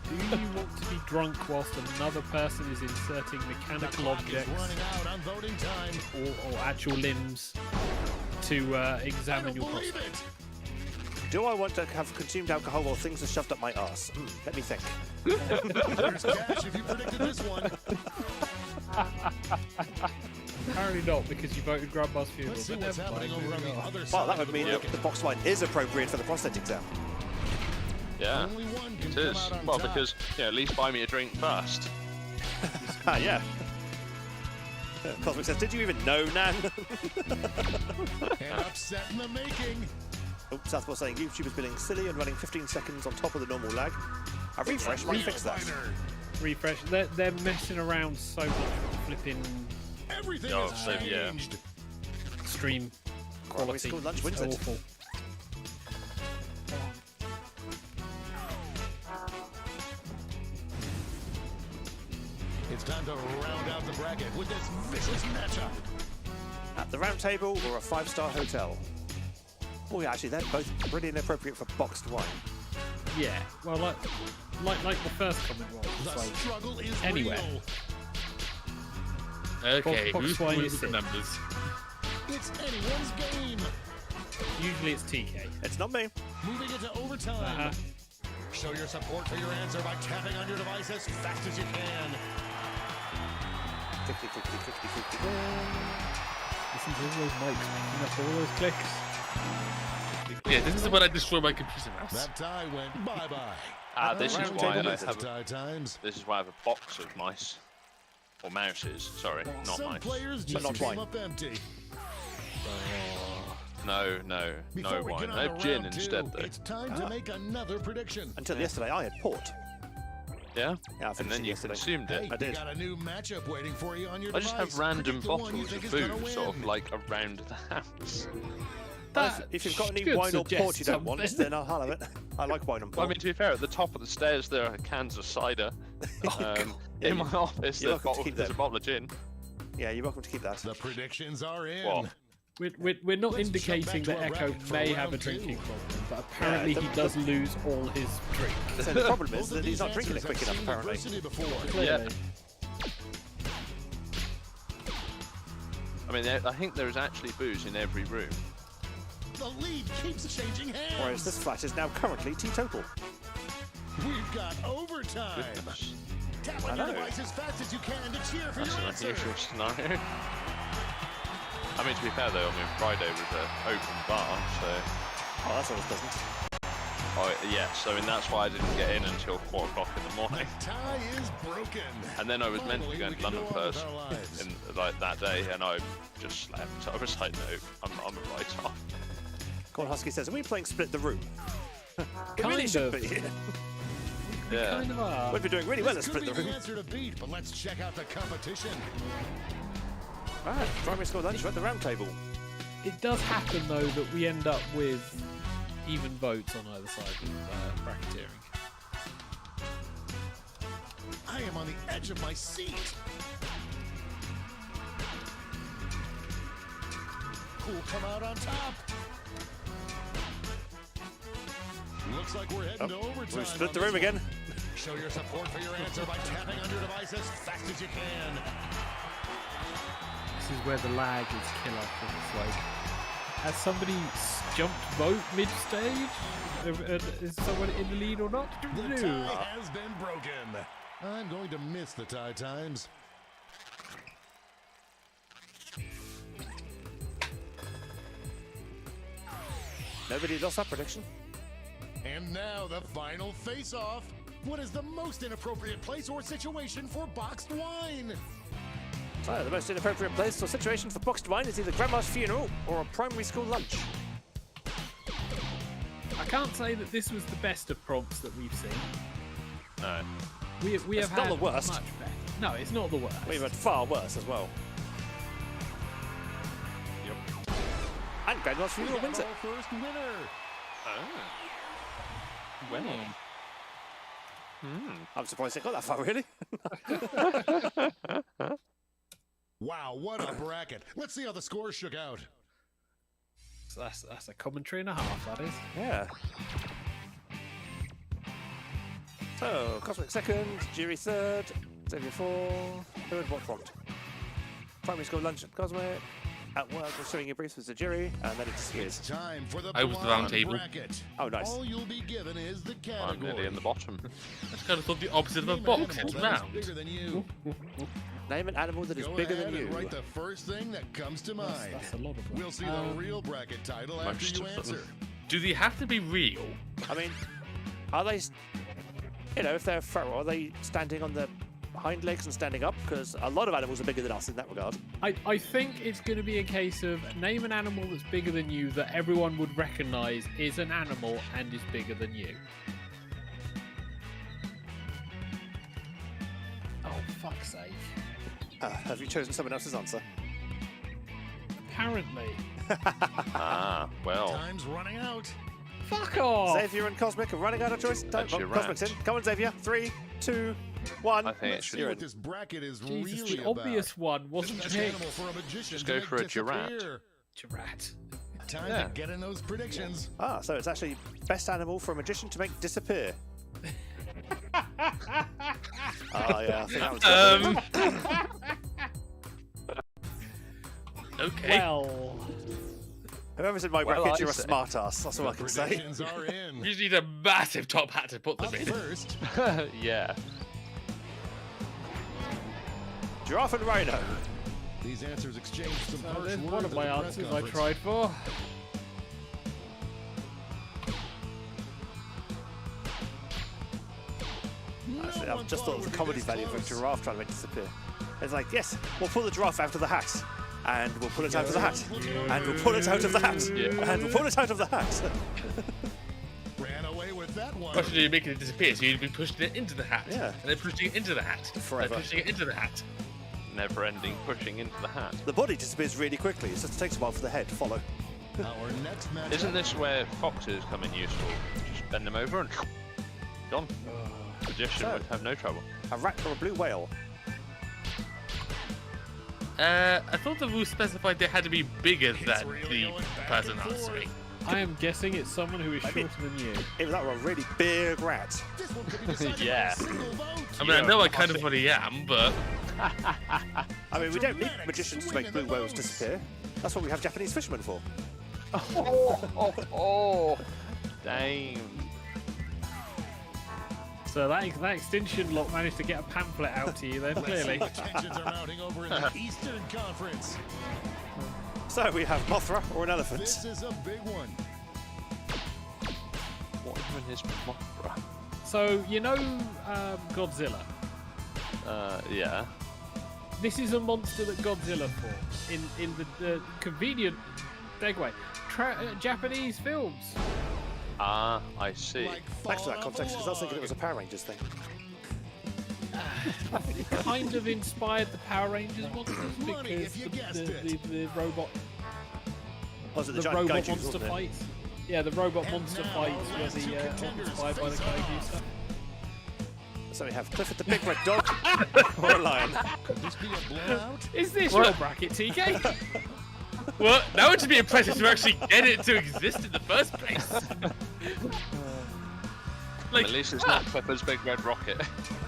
Do you want to be drunk whilst another person is inserting The mechanical clock is objects running out on voting time. or actual limbs to I examine don't your believe prostate? it. Do I want to have consumed alcohol while things are shoved up my arse? Let me think. There's cash if you predicted this one. Apparently not, because you voted Grandma's funeral. Let's see but what's never happening mind, over on moving the on. other side. Well, that of would mean the that the boxed wine is appropriate for the prostate exam. Yeah. Only one can It come is. out on Well, top. because at least buy me a drink first. Ah, yeah. Cosmic says, did you even know, Nan? An upset in the making. Oops, Southpaw saying YouTube is being silly and running 15 seconds on top of the normal lag. A refresh might fix that. Refresh. They're messing around so much with flipping Everything Oh, has so, yeah. changed. stream Quality quality. school lunch It's wins it. awful. It's time to round out the bracket with this vicious matchup. At the round table or a 5-star hotel. Oh yeah, actually they're both pretty inappropriate for boxed wine. Yeah. Well, like the first comment was. The It's like, struggle is anywhere. real. Okay, Box who's wine doing is with the it. numbers? It's anyone's game. usually it's TK. It's not me. Moving it to overtime. Uh-huh. Show your support for your answer by tapping on your device as fast as you can. Clickety, clickety, clickety, clickety. Listen to all those mics making up all those clicks. Yeah, this is when I destroy my computer mouse. That tie went bye-bye. This is round why table I is have. Tie times. This is why I have a box of mice, or mouses. Sorry, not Some mice. players just not came wine. up empty. No, no, Before no we wine. get on I to have gin round instead, two, though. it's time to make another prediction. Until yesterday I had port. Yeah. Yeah, I And finished then it you yesterday. consumed Hey, it. I did. you got a new matchup waiting for you on your I just device. have random Predict the one you bottles of think is gonna booze, sort of win. like around the house. If you've got any should wine or port you suggest don't want, something. then I'll have it. I like wine and Well, I port. mean, to be fair, at the top of the stairs there are cans of cider. In my office, you're there's, welcome to keep there's a them. bottle of gin. Yeah, you're welcome to keep that. The predictions are in. What? We're not Let's jump indicating back to that our Echo bracket for may round have a two. drinking problem, but apparently Yeah, he does lose all his drink. So the problem is Both of that he's these not drinking it answers quick have enough, seen apparently. adversity before. Clearly. I mean, I think there is actually booze in every room. The lead keeps changing hands. Whereas this flat is now currently teetotal. We've got overtime. Goodness. Tap on I your know. device as fast as you can to cheer for That's your an answer. unusual scenario. I mean, to be fair though, I mean, Friday was an open bar, so... Oh, that's always pleasant. Oh, yeah, so I mean, that's why I didn't get in until 4 o'clock in the The morning. tie is broken. And then I was meant to be Finally, going we to can London go on with first our lives. in like that day, and I just slept. So I was like, no, I'm a write-off. Corn Husky says, are we playing Split the Room? We Kind really should of. be. Yeah. Kind of are. We'd be doing really well at This could Split be the the Room. answer to beat, but let's check out the competition. Right, primary school lunch, we're at the round table. It does happen though that we end up with even votes on either side of bracketeering. I am on the edge of my seat. Who'll come out on top? Looks like we're heading to overtime. We've split on the this room again. one. Show your support for your answer by tapping on your device as fast as you can. This is where the lag is killer. 'Cause it's like, has somebody jumped vote mid-stage? Is someone in the lead or not? The No. tie has been broken. I'm going to miss the tie times. Nobody lost that prediction. And now the final face-off. What is the most inappropriate place or situation for boxed wine? So, the most inappropriate place or situation for boxed wine is either grandma's funeral or a primary school lunch. I can't say that this was the best of prompts that we've seen. No. We It's have not had the worst. much better. No, it's not the worst. We've had far worse as well. Yep. And grandma's We funeral got wins it. our first winner. Well. I'm surprised they got that far, really. Wow, what a bracket. Let's see how the scores shook out. So that's a commentary and a half, that is. Yeah. So, Cosmic second, Jury third, Xavier fourth. Third, what prompt? Primary school lunch at Cosmic. At work, we're showing your briefs with the jury, and then it disappears. It's time for the I was the blind round table. bracket. Oh, nice. All you'll be given is the I'm nearly category. in the bottom. I just kind of thought the opposite of a Name an box. animal It's that is round. bigger than you. Name an animal that is Go bigger ahead than you. and write the first thing that comes to mind. That's a lot of them. We'll see the real bracket title after most you of them. answer. Do they have to be real? I mean, are they, you know, if they're feral, are they standing on their hind legs and standing up? Because a lot of animals are bigger than us in that regard. I think it's going to be a case of name an animal that's bigger than you that everyone would recognise is an animal and is bigger than you. Oh, fuck's sake. Have you chosen someone else's answer? Apparently. Ah, well. Time's running out. Fuck off! Xavier and Cosmic are running out of choice. That's your Cosmic's in. rat. Come on, Xavier. 3, 2, 1. I think it Let's see should. what this bracket is Jesus, really the about. obvious one wasn't Best picked. animal for a magician Just to go make for a giraffe. disappear. Giraffe. Time Yeah. to get in those predictions. Ah, so it's actually best animal for a magician to make disappear. Yeah, I think that was Okay. Well, Whoever's in my Well, bracket, I you're a say- smart ass. That's all I can say. Predictions are in. You just need a massive top hat to put them Up in. first, Yeah. Giraffe and rhino. these answers exchanged some so harsh there's words one of at my the press answers I conference. tried for. Actually, No I've just thought of one the comedy would be value of a this close. giraffe trying to make disappear. It's like, yes, we'll pull the giraffe out of the hat. And we'll pull it out of the hat. And we'll pull it out of the hat. Yeah. And we'll pull it out of the hat. Ran away with that one. Actually, you're making it disappear, so you'd be pushing it into the hat. Yeah. And then pushing it into the hat. Forever. And pushing it into the hat. Never ending pushing into the hat. The body disappears really quickly. It just takes a while for the head to follow. Our next match. Isn't this where foxes come in useful? Just bend them over and gone. Magician So- would have no trouble. A rat or a blue whale? I thought the rules specified they had to be bigger than really the going back person and forth. answering. I am guessing it's someone who is Maybe. shorter than you. Either that or a really big rat. This one could be decided Yeah. by a single vote. I mean, I know I kind of already am, but I mean, we don't need magicians to make blue whales disappear. That's what we have Japanese fishermen for. Oh, damn. So that extinction lot managed to get a pamphlet out to you then, Let's see clearly. what tensions are mounting over in the Eastern Conference. So we have Mothra or an elephant. This is a big one. What even is Mothra? So, you know Godzilla? Yeah. This is a monster that Godzilla fought in the convenient segue. Japanese films. Ah, I see. Like Thanks for that Fall of context, because I was thinking it was a Log. Power Rangers thing. It kind of inspired the Power Rangers monsters Money because if you guessed it. the robot Was it the the giant robot kaijus, monster wasn't it? fights. Yeah, the robot And monster now fights our were last two contenders inspired by the face kaiju off. stuff. So we have Clifford the Big Red Dog or a lion. Could this be a blowout? Is this What? your bracket, TK? well, that would be impressive to actually get it to exist in the first place. Like, At least it's not Clifford's Big Red Rocket.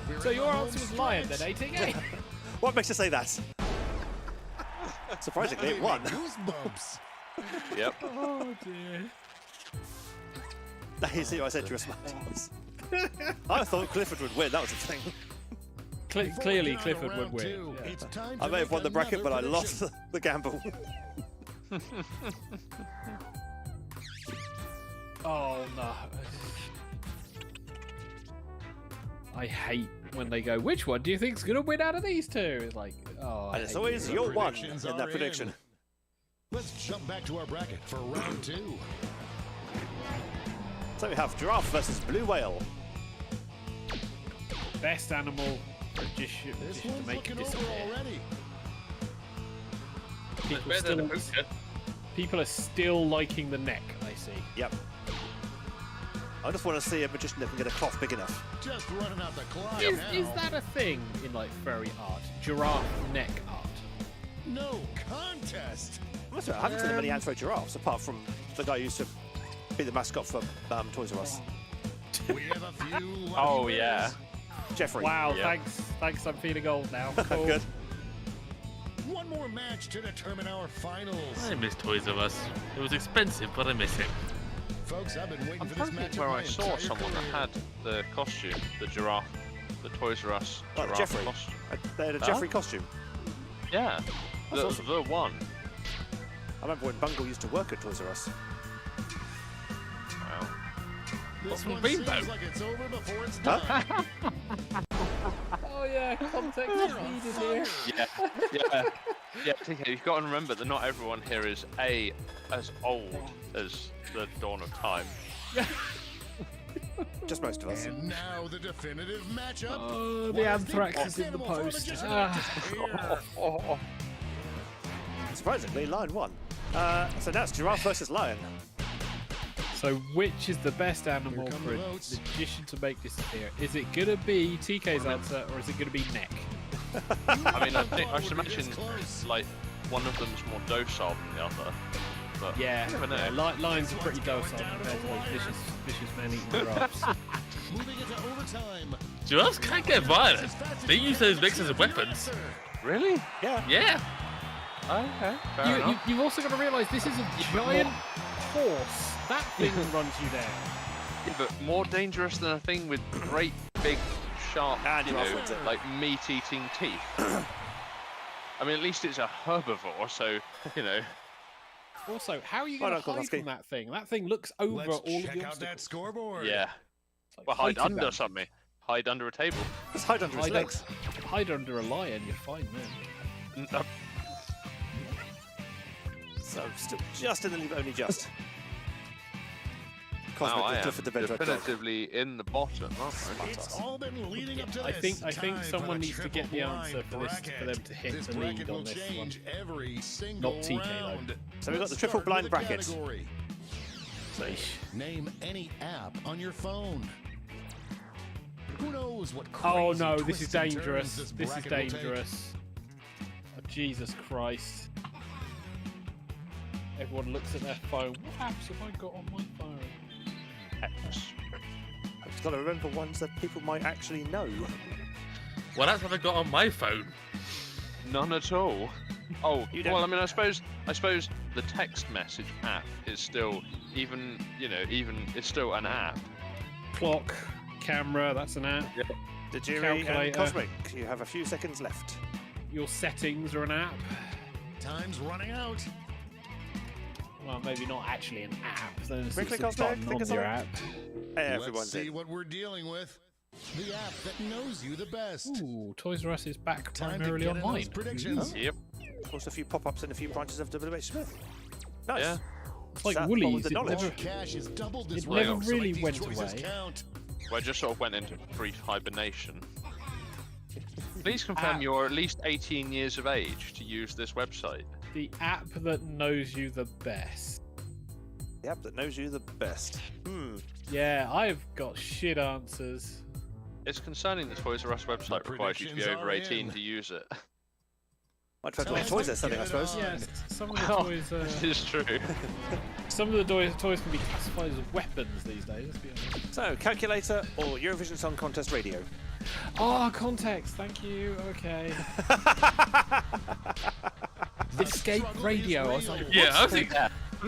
We're So in your the answer home was lion stretch. then, TK? What makes you say that? Surprisingly, it won. Goosebumps. Yep. Oh dear. You see what I said, you're a smart ass. I thought Clifford would win, that was the thing. Before Clearly, we get on Clifford to would round win. two, Yeah. it's time I to may have make won the bracket, but I another lost prediction. the gamble. I hate when they go, which one do you think's going to win out of these two? It's like, oh. And it's I hate always you. your one Predictions in that are prediction. in. Let's jump back to our bracket for round 2. So we have giraffe versus blue whale. Best animal This to one's make it looking over disappear. already. People are still liking the neck, I see. Yep. I just want to see a magician that can get a cloth big enough. Just running out the clock Is now. that a thing in like furry art? Giraffe neck art. No contest. I haven't seen many anthro giraffes apart from the guy who used to be the mascot for Toys R Us. We have a few lucky Oh, winners. yeah. Jeffrey. Wow, Yep. thanks. I'm feeling old now. Cool. Good. One more match to determine our finals. I miss Toys R Us. It was expensive, but I miss it. Folks, I've been waiting I'm for this trying to match think where I saw someone that had the costume, the giraffe, the Toys R Us Like giraffe Jeffrey. costume. They had a Huh? Jeffrey costume. Yeah, That's the, awesome. the one. I remember when Bungle used to work at Toys R Us. Wow. This from one Rainbow? seems like it's over before it's done. Oh yeah, context is needed here. Yeah, TK, you've got to remember that not everyone here is as old as the dawn of time. Just most of us. And now the definitive matchup. Oh, What the is anthrax best is in the animal for a post. magician Ah. to disappear? Surprisingly, lion won. So now it's giraffe versus lion. So which is the best animal Here come for the a votes. magician to make disappear? Is it gonna be TK's answer or is it gonna be neck? I mean, I should Would be imagine this close. like one of them's more docile than the other. But Yeah, you never know. lions are pretty docile compared to those vicious man-eating giraffes. Moving into overtime. Giraffes can't get violent. They use those mixes as weapons. Really? Yeah. Yeah. Okay, fair enough. You've also got to realise this is a giant horse. That thing runs you down. Yeah, but more dangerous than a thing with great big sharp, And you giraffe know, wins it. like meat-eating teeth. I mean, at least it's a herbivore, so you know. Also, how are you Well going to done, hide Kowalski. from that thing? That thing looks over Let's all of check the out that obstacles. scoreboard. Yeah. It's like Well, hide fighting under them. something. Hide under a table. Just hide under his Hide, legs. hide under a lion, you're fine then. So still just in the lead, only just. Wow, Cosmic I the am Clifford the Red Dog. definitively in the bottom, aren't I? It's all been leading up to I this. think Time for someone the needs to get the triple answer for blind this for them to hit This the bracket lead will on this one. change every single Not TK though. round. So we've got Let's the triple start blind with a bracket. category. So, Name any app on your phone. Who knows what Oh crazy no, this twists is and turns dangerous. this This is bracket will take. dangerous. Oh, Jesus Christ. Everyone looks at their phone. What apps have I got on my phone? X. I've just got to remember ones that people might actually know. Well, that's what I got on my phone. None at all. Oh, You well, don't- I mean, I suppose the text message app is still even it's still an app. Clock, camera, that's an app. Dejiri and Calculator. Cosmic, you have a few seconds left. Your settings are an app. Time's running out. Well, maybe not actually an app. Then it's Quickly, just a Cosmic, button think of on your something. app. Everyone's Let's see in. what we're dealing with. The app that knows you the best. Ooh, Toys R Us is back Time to primarily get in online. those predictions. Yep. Of course, a few pop-ups and a few branches of WH Smith. Nice. Yeah. It's like Sat on Woolies. with the It knowledge. never, Cash is doubled this it round, never so really make these went choices away. count. Well, I just sort of went into brief hibernation. Please confirm App. you're at least 18 years of age to use this website. the app that knows you the best. The app that knows you the best. Yeah, I've got shit answers. It's concerning the Toys R Us website The requires you to be predictions over are 18 in. to use it. Might depend on Tell what toys us they're what selling, I get suppose. on. Yeah, some of the Well, toys. this is true. Some of the toys can be classified as weapons these days. Let's be honest. So, calculator or Eurovision Song Contest radio? Oh, context. Thank you. Okay. Escape struggle radio. is I was like, real. Yeah, I was thinking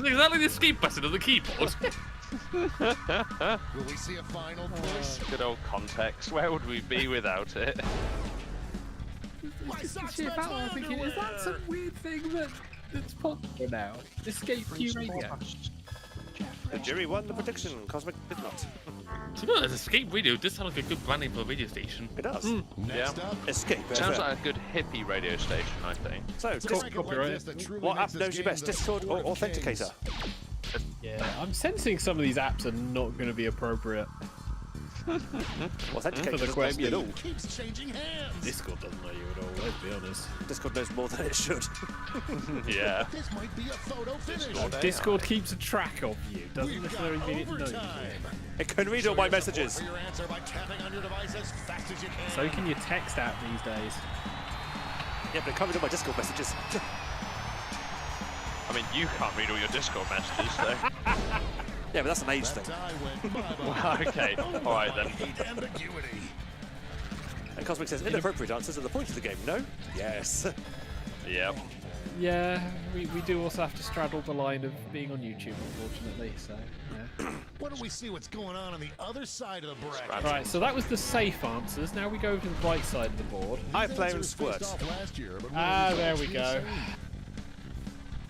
exactly the escape button on the keyboard. Will we see a final push? Good old context. Where would we be without it? My socks shit, match that my one, I'm thinking, is that some underwear. weird thing that's popular now? Escape Q radio. The jury won the prediction. Cosmic did not. You know, as Escape Radio does sound like a good brand name for a radio station. It does. Next Yeah. up, Escape. Sounds FM. like a good hippie radio station, I think. So, what app knows you best, Discord or Authenticator? Yeah, I'm sensing some of these apps are not going to be appropriate. Authenticator For the doesn't know me at all. keeps changing hands. Discord doesn't know you at all, let's be honest. Discord knows more than it should. Yeah. This might be a photo finish. Discord keeps a track of you, doesn't We've necessarily got mean it knows overtime. It can read all my messages. For your answer by tapping on your device as fast as you can. you. So can your text app these days. Yeah, but it can't read all my Discord messages. I mean, you can't read all your Discord messages, so. Yeah, but that's an age That thing. tie went bye-bye. Okay, alright then. Hate ambiguity. And Cosmic says inappropriate answers are the point of the game. No? Yes. Yep. Yeah, we do also have to straddle the line of being on YouTube, unfortunately, so, yeah. Why don't we see what's going on the other side of the bracket? Right, so that was the safe answers. Now we go over to the right side of the board. I These play and answers faced squirt. off last year, but There we go.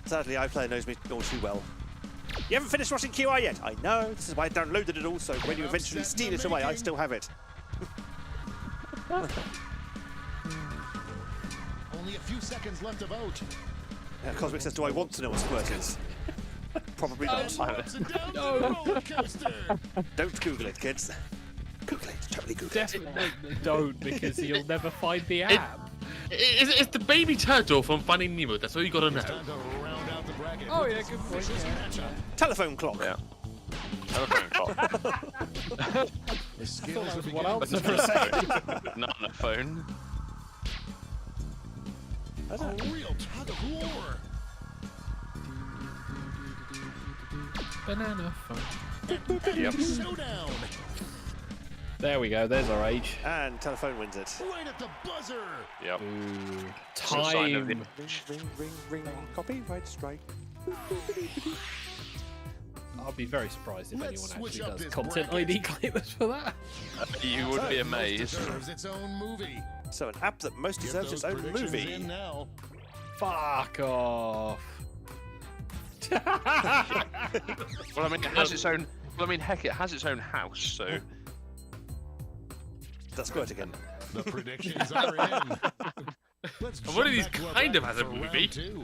Sadly, iPlayer knows me all too well. You haven't finished watching QI yet? I know. This is why I downloaded it all, so when you eventually steal it away, I still have it. Only a few seconds left to vote. Cosmic says, do I want to know what squirt is? Probably not. Ups and downs of the roller coaster. Don't Google it, kids. Google it. Totally Google it. Definitely don't, because you'll never find the app. It's the baby turtle from Finding Nemo. That's all you gotta know. Time to round out the bracket. Oh, with yeah, this good point, vicious yeah. matchup. Telephone clock. Yeah. Telephone clock. The scales are What beginning else? to For a second. Not on a phone. A real tug of war. Banana phone. Yep. Showdown. There we go, there's our age. And telephone wins it. Right at the buzzer. Yep. Ooh, Sign of the time. age. Ring. Copyright strike. I'll be very surprised if Let's anyone switch actually up does this content bracket. ID claimers for that. You would be amazed. Deserves its own movie. So an app that most Get deserves its those own predictions movie. in now. Fuck off. Well, I mean, it has its own. Well, I mean, heck, it has its own house, so. That's squirt again. The predictions are in. Let's And one of jump these back to our kind of bracket has a for movie. round two.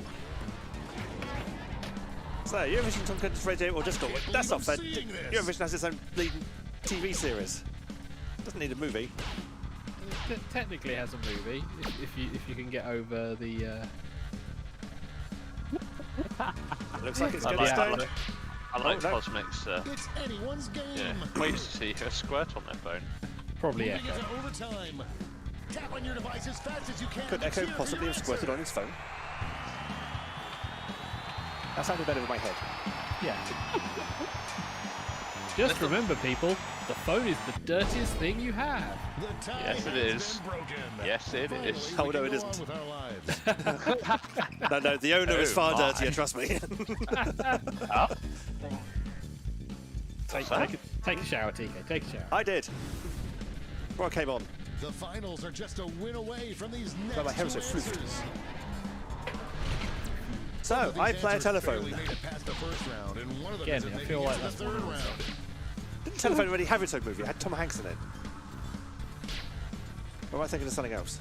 So Eurovision Content Radio or Discord. That's not fair. Seeing this. Eurovision has its own bleeding TV series. Doesn't need a movie. It technically has a movie if you can get over the. Looks like it's I going to like, stay. I like no. Cosmic's. It's anyone's game. Yeah. Wait to see her squirt on their phone. Probably Moving Echo. into overtime. Tap on your device as fast as you can. Could to Echo cheer for possibly your have squirted answer. on his phone? That sounded better in my head. Yeah. Just remember, people, the phone is the dirtiest thing you have. The tie Yes, it has is. been broken. Yes, it Finally, is. we Oh, no, can it go isn't. on with our lives. No, the owner is Oh, far my. dirtier, trust me. Take a shower, TK. Take a shower. I did. Before I came on. The finals are just a win away from these my next hair's two so fluffed. answers. So, These I play a answers telephone. barely made it past the first round, and one of them Again, isn't I making feel it like to that's the one third of round. Didn't telephone already have its own movie? It had Tom Hanks in it. Or am I thinking of something else?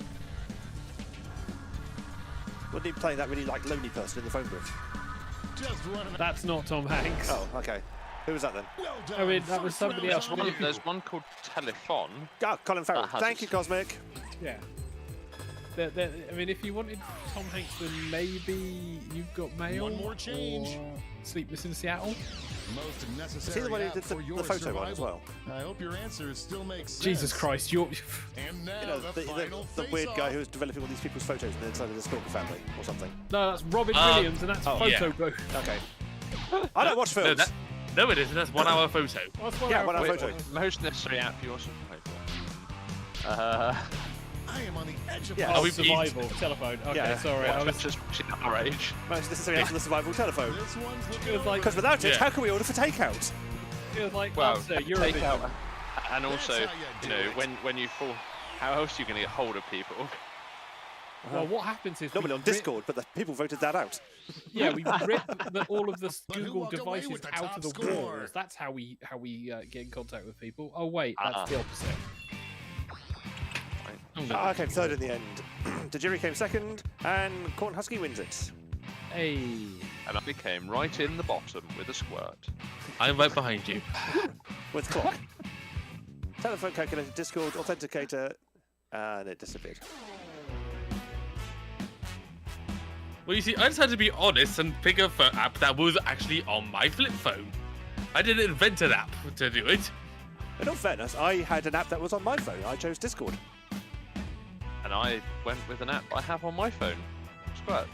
Wasn't he playing that really lonely person in the phone booth? Just running. That's not Tom Hanks. Oh, okay. Who was that then? Well done. I mean, that was First somebody round else. champion. There's one called Telephone. Oh, Colin Farrell. That has Thank you, its- Cosmic. Yeah. I mean, if you wanted Tom Hanks, then maybe You've Got Mail. One more change. Or Sleepless in Seattle. Most See necessary the one who app did for your the photo one as survival. well? I hope your answers still make sense. Jesus Christ, you're. And now You know, the final the weird face-off. guy who was developing all these people's photos on the inside of the Stalker family or something. No, that's Robin Williams, and that's oh, Photo yeah. Booth. Okay. I don't watch No, films. no, it isn't. That's 1 hour photo. That's Yeah, one hour Wait, photo. most necessary app you also play for. I am on the edge of Yeah. my Oh, we- survival telephone. Okay, Yeah. sorry. I was. Just watching our age. Most necessary for the survival telephone. This one's looking It was like. Because without it, Yeah. how can we order for takeout? It was like. Well, Answer, take Eurovision. out, and also, how you do you know, it. when you fall, how else are you going to get hold of people? Well, what happens is Normally we on Discord, but the people voted that out. Yeah, we ripped all of the But who Google walked away devices with the out top of the score? walls. That's how we get in contact with people. Oh wait, that's the opposite. I came third in the end. Tajiri came second, and Corn Husky wins it. Hey, And I became right in the bottom with a squirt. I'm right behind you. With clock. Telephone calculator, Discord, authenticator, and it disappeared. Well, you see, I just had to be honest and pick a phone app that was actually on my flip phone. I didn't invent an app to do it. In all fairness, I had an app that was on my phone. I chose Discord. And I went with an app I have on my phone. Squirt.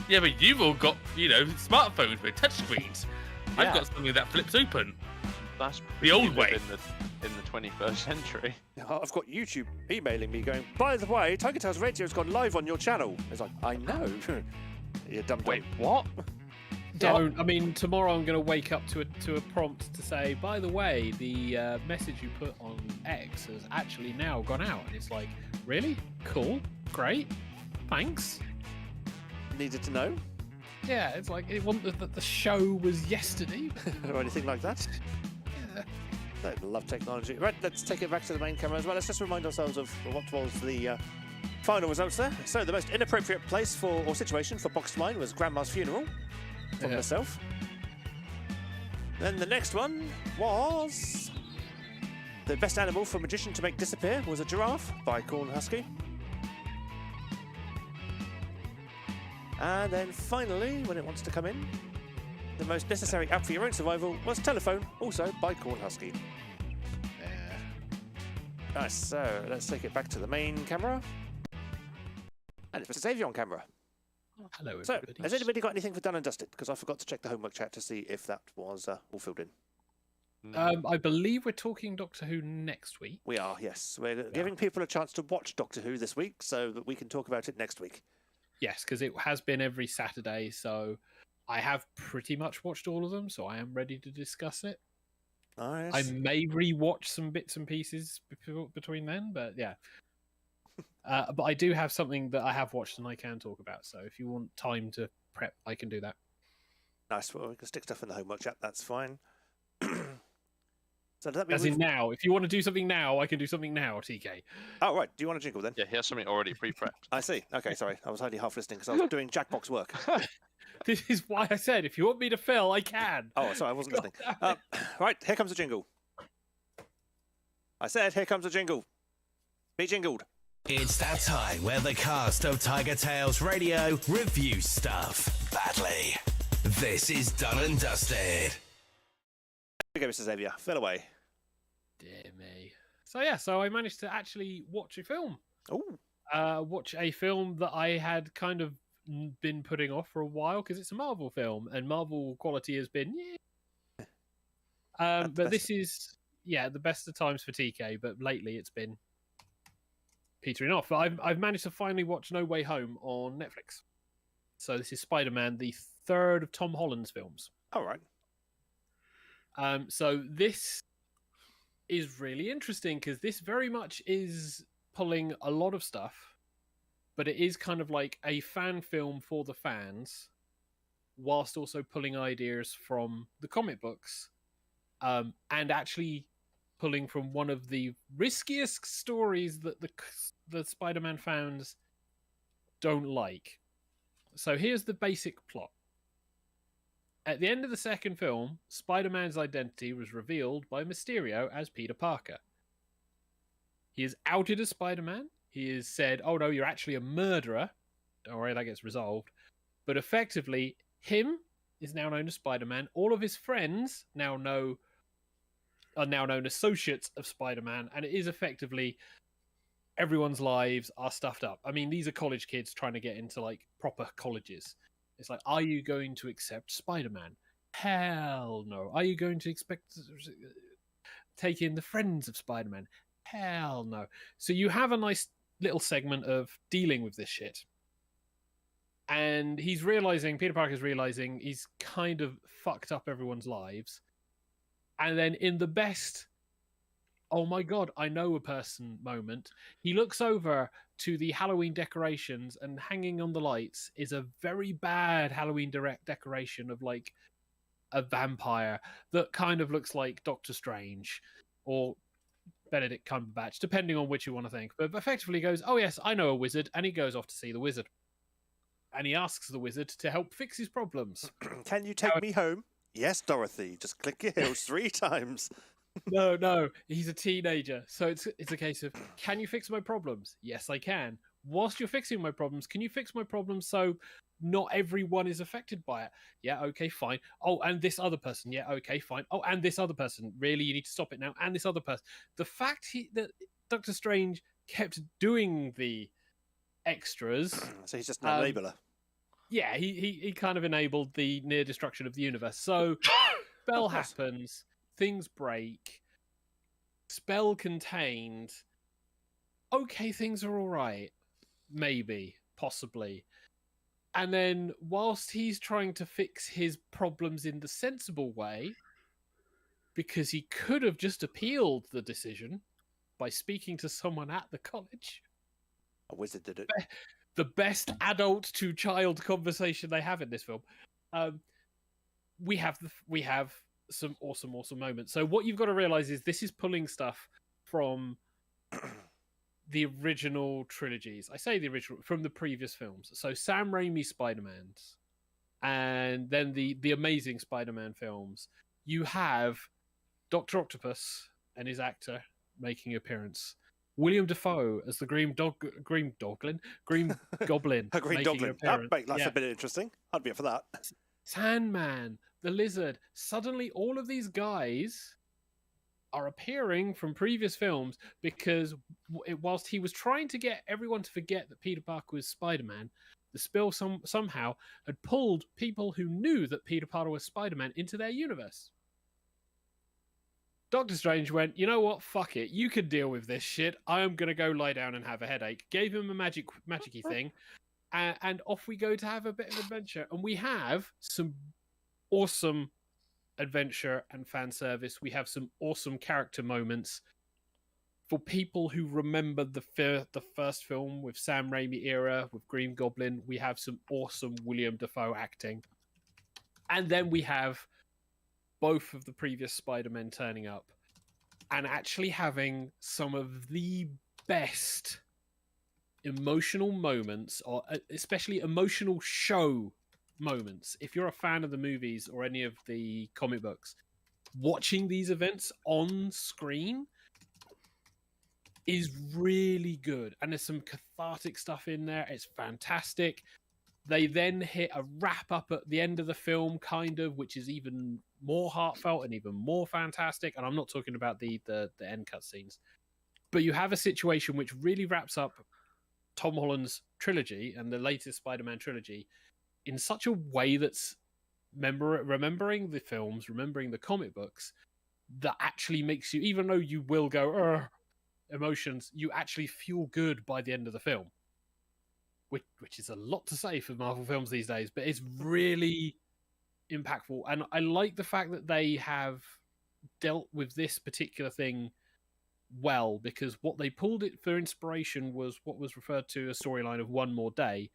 Yeah, but you've all got, smartphones with touchscreens. Yeah. I've got something that flips open. That's The pretty old good way. in the 21st century. I've got YouTube emailing me going, by the way, TigerTails Radio's gone live on your channel. It's like, I know. You dumb Wait, what? don't. I mean, tomorrow I'm going to wake up to a prompt to say, by the way, the message you put on X has actually now gone out. And it's like, really? Cool. Great. Thanks. Needed to know, Yeah, it's like it wasn't that the show was yesterday. or anything like that. Yeah. I love technology. Right, let's take it back to the main camera as well. Let's just remind ourselves of what was the final results there. So the most inappropriate place or situation for Boxed Mine was Grandma's funeral for Yeah. myself. Then the next one was the best animal for magician to make disappear was a giraffe by Corn Husky. And then finally, when it wants to come in, the most necessary app for your own survival was telephone, also by Corn Husky. Nice, so let's take it back to the main camera. And it's Mr. Xavier on camera. Hello, So, everybody. has anybody got anything for done and dusted? Because I forgot to check the homework chat to see if that was all filled in. I believe we're talking Doctor Who next week. We are, yes. We're giving people a chance to watch Doctor Who this week so that we can talk about it next week. Yes, because it has been every Saturday, so I have pretty much watched all of them, so I am ready to discuss it. Nice. I may re-watch some bits and pieces between then, but yeah. But I do have something that I have watched and I can talk about, so if you want time to prep, I can do that. Nice. Well, we can stick stuff in the homework chat. That's fine. So does that mean As in now, if you want to do something now, I can do something now, TK. Oh, right. Do you want to jingle then? Yeah, he has something already pre-prepped. I see. Okay, sorry. I was only half listening because I was doing Jackbox work. This is why I said, if you want me to fill, I can. Oh, sorry. I wasn't listening. Right. Here comes the jingle. I said, here comes the jingle. Be jingled. It's that time where the cast of TigerTails Radio reviews stuff badly. This is Done and Dusted. Here we go, Mr. Xavier. Fill away. Dear me. So I managed to actually watch a film. Oh. Watch a film that I had kind of been putting off for a while because it's a Marvel film and Marvel quality has been but this is the best of times for TK, but lately it's been petering off. But I've managed to finally watch No Way Home on Netflix. So this is Spider-Man, the third of Tom Holland's films. All right. So this is really interesting because this very much is pulling a lot of stuff, but it is kind of like a fan film for the fans, whilst also pulling ideas from the comic books, and actually pulling from one of the riskiest stories that the Spider-Man fans don't like. So here's the basic plot. At the end of the second film, Spider-Man's identity was revealed by Mysterio as Peter Parker. He is outed as Spider-Man. He is said, oh no, you're actually a murderer. Don't worry, that gets resolved. But effectively, him is now known as Spider-Man. All of his friends are now known associates of Spider-Man. And it is effectively everyone's lives are stuffed up. I mean, these are college kids trying to get into like proper colleges. It's like, are you going to accept Spider-Man? Hell no. Are you going to take in the friends of Spider-Man? Hell no. So you have a nice little segment of dealing with this shit. And Peter Parker's realizing he's kind of fucked up everyone's lives. And then in the best, oh my God, I know a person moment, he looks over to the Halloween decorations, and hanging on the lights is a very bad Halloween decoration of like a vampire that kind of looks like Doctor Strange or Benedict Cumberbatch, depending on which you want to think. But effectively goes, oh yes, I know a wizard, and he goes off to see the wizard. And he asks the wizard to help fix his problems. Can you take me home? Yes, Dorothy. Just click your heels 3 times. No, he's a teenager. So it's a case of, can you fix my problems? Yes, I can. Whilst you're fixing my problems, can you fix my problems so not everyone is affected by it? Yeah, okay, fine. Oh, and this other person. Yeah, okay, fine. Oh, and this other person. Really, you need to stop it now. And this other person. The fact that Doctor Strange kept doing the extras. So he's just an enabler. Yeah, he kind of enabled the near destruction of the universe. So spell happens, things break, spell contained. Okay, things are all right. Maybe, possibly. And then whilst he's trying to fix his problems in the sensible way, because he could have just appealed the decision by speaking to someone at the college. A wizard did it. The best adult to child conversation they have in this film. We have some awesome moments. So what you've got to realize is this is pulling stuff from the original trilogies. I say the original, from the previous films. So Sam Raimi's Spider-Mans, and then the Amazing Spider-Man films. You have Dr. Octopus and his actor making an appearance. William Dafoe as the Green Goblin. A Green Goblin. That's a bit interesting. I'd be up for that. Sandman, the Lizard. Suddenly, all of these guys are appearing from previous films because whilst he was trying to get everyone to forget that Peter Parker was Spider-Man, the spill somehow had pulled people who knew that Peter Parker was Spider-Man into their universe. Doctor Strange went, you know what? Fuck it. You can deal with this shit. I am going to go lie down and have a headache. Gave him a magic-y thing. And off we go to have a bit of adventure. And we have some awesome adventure and fan service. We have some awesome character moments. For people who remember the first film with Sam Raimi era, with Green Goblin, we have some awesome William Dafoe acting. And then we have both of the previous Spider-Men turning up and actually having some of the best emotional moments, or especially emotional show moments. If you're a fan of the movies or any of the comic books, watching these events on screen is really good. And there's some cathartic stuff in there. It's fantastic. They then hit a wrap up at the end of the film, kind of, which is even more heartfelt and even more fantastic. And I'm not talking about the end cutscenes, but you have a situation which really wraps up Tom Holland's trilogy and the latest Spider-Man trilogy in such a way that's remembering the films, remembering the comic books, that actually makes you, even though you will go emotions, you actually feel good by the end of the film. Which is a lot to say for Marvel films these days, but it's really impactful. And I like the fact that they have dealt with this particular thing well, because what they pulled it for inspiration was what was referred to a storyline of One More Day,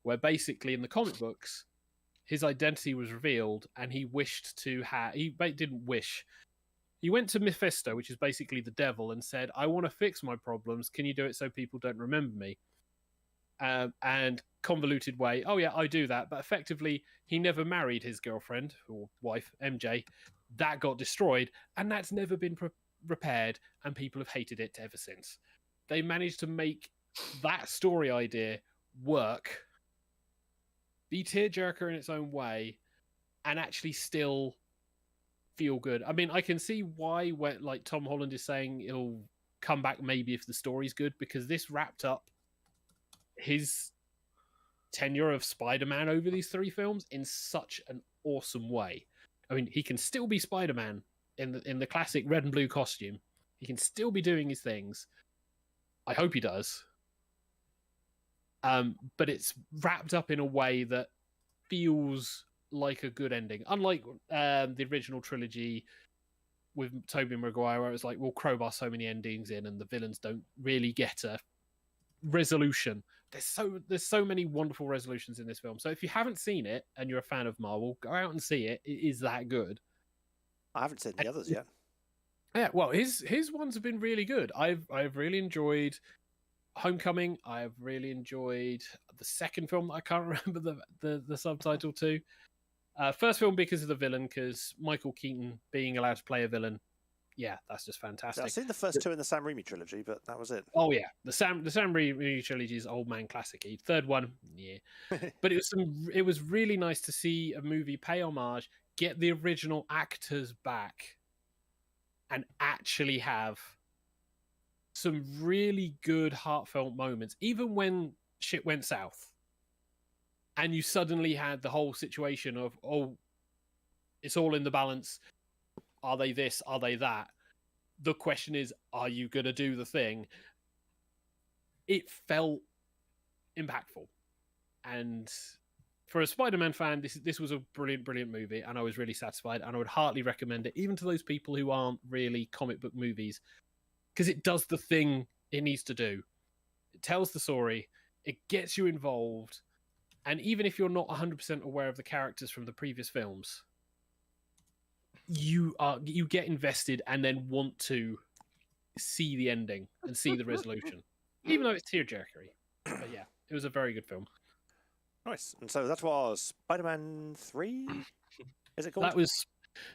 where basically in the comic books, his identity was revealed and he wished to have... He didn't wish. He went to Mephisto, which is basically the devil, and said, I want to fix my problems. Can you do it so people don't remember me? And convoluted way, oh yeah, I do that. But effectively, he never married his girlfriend or wife, MJ. That got destroyed, and that's never been repaired, and people have hated it ever since. They managed to make that story idea work, be tearjerker in its own way, and actually still feel good. I mean, I can see why when, like, Tom Holland is saying he'll come back maybe if the story's good, because this wrapped up his tenure of Spider-Man over these 3 films in such an awesome way. I mean, he can still be Spider-Man in the classic red and blue costume. He can still be doing his things. I hope he does. But it's wrapped up in a way that feels like a good ending. Unlike the original trilogy with Tobey Maguire, where it was like, we'll crowbar so many endings in and the villains don't really get a resolution. There's so many wonderful resolutions in this film. So if you haven't seen it and you're a fan of Marvel, go out and see it. It is that good. I haven't seen the others yet. Yeah, well, his ones have been really good. I've really enjoyed Homecoming. I've really enjoyed the second film that I can't remember the subtitle to. First film because of the villain, because Michael Keaton being allowed to play a villain. Yeah, that's just fantastic. I've seen the first two in the Sam Raimi trilogy, but that was it. Oh yeah, the Sam Raimi trilogy is old man classic. Third one, yeah, but it was really nice to see a movie pay homage, get the original actors back, and actually have some really good heartfelt moments, even when shit went south, and you suddenly had the whole situation of, oh, it's all in the balance. Are they this? Are they that? The question is, are you going to do the thing? It felt impactful. And for a Spider-Man fan, this was a brilliant, brilliant movie, and I was really satisfied, and I would heartily recommend it, even to those people who aren't really comic book movies, because it does the thing it needs to do. It tells the story, it gets you involved, and even if you're not 100% aware of the characters from the previous films, you get invested and then want to see the ending and see the resolution, even though it's tearjerkery. But yeah, it was a very good film. Nice. And so that was Spider-Man 3? Is it called? That was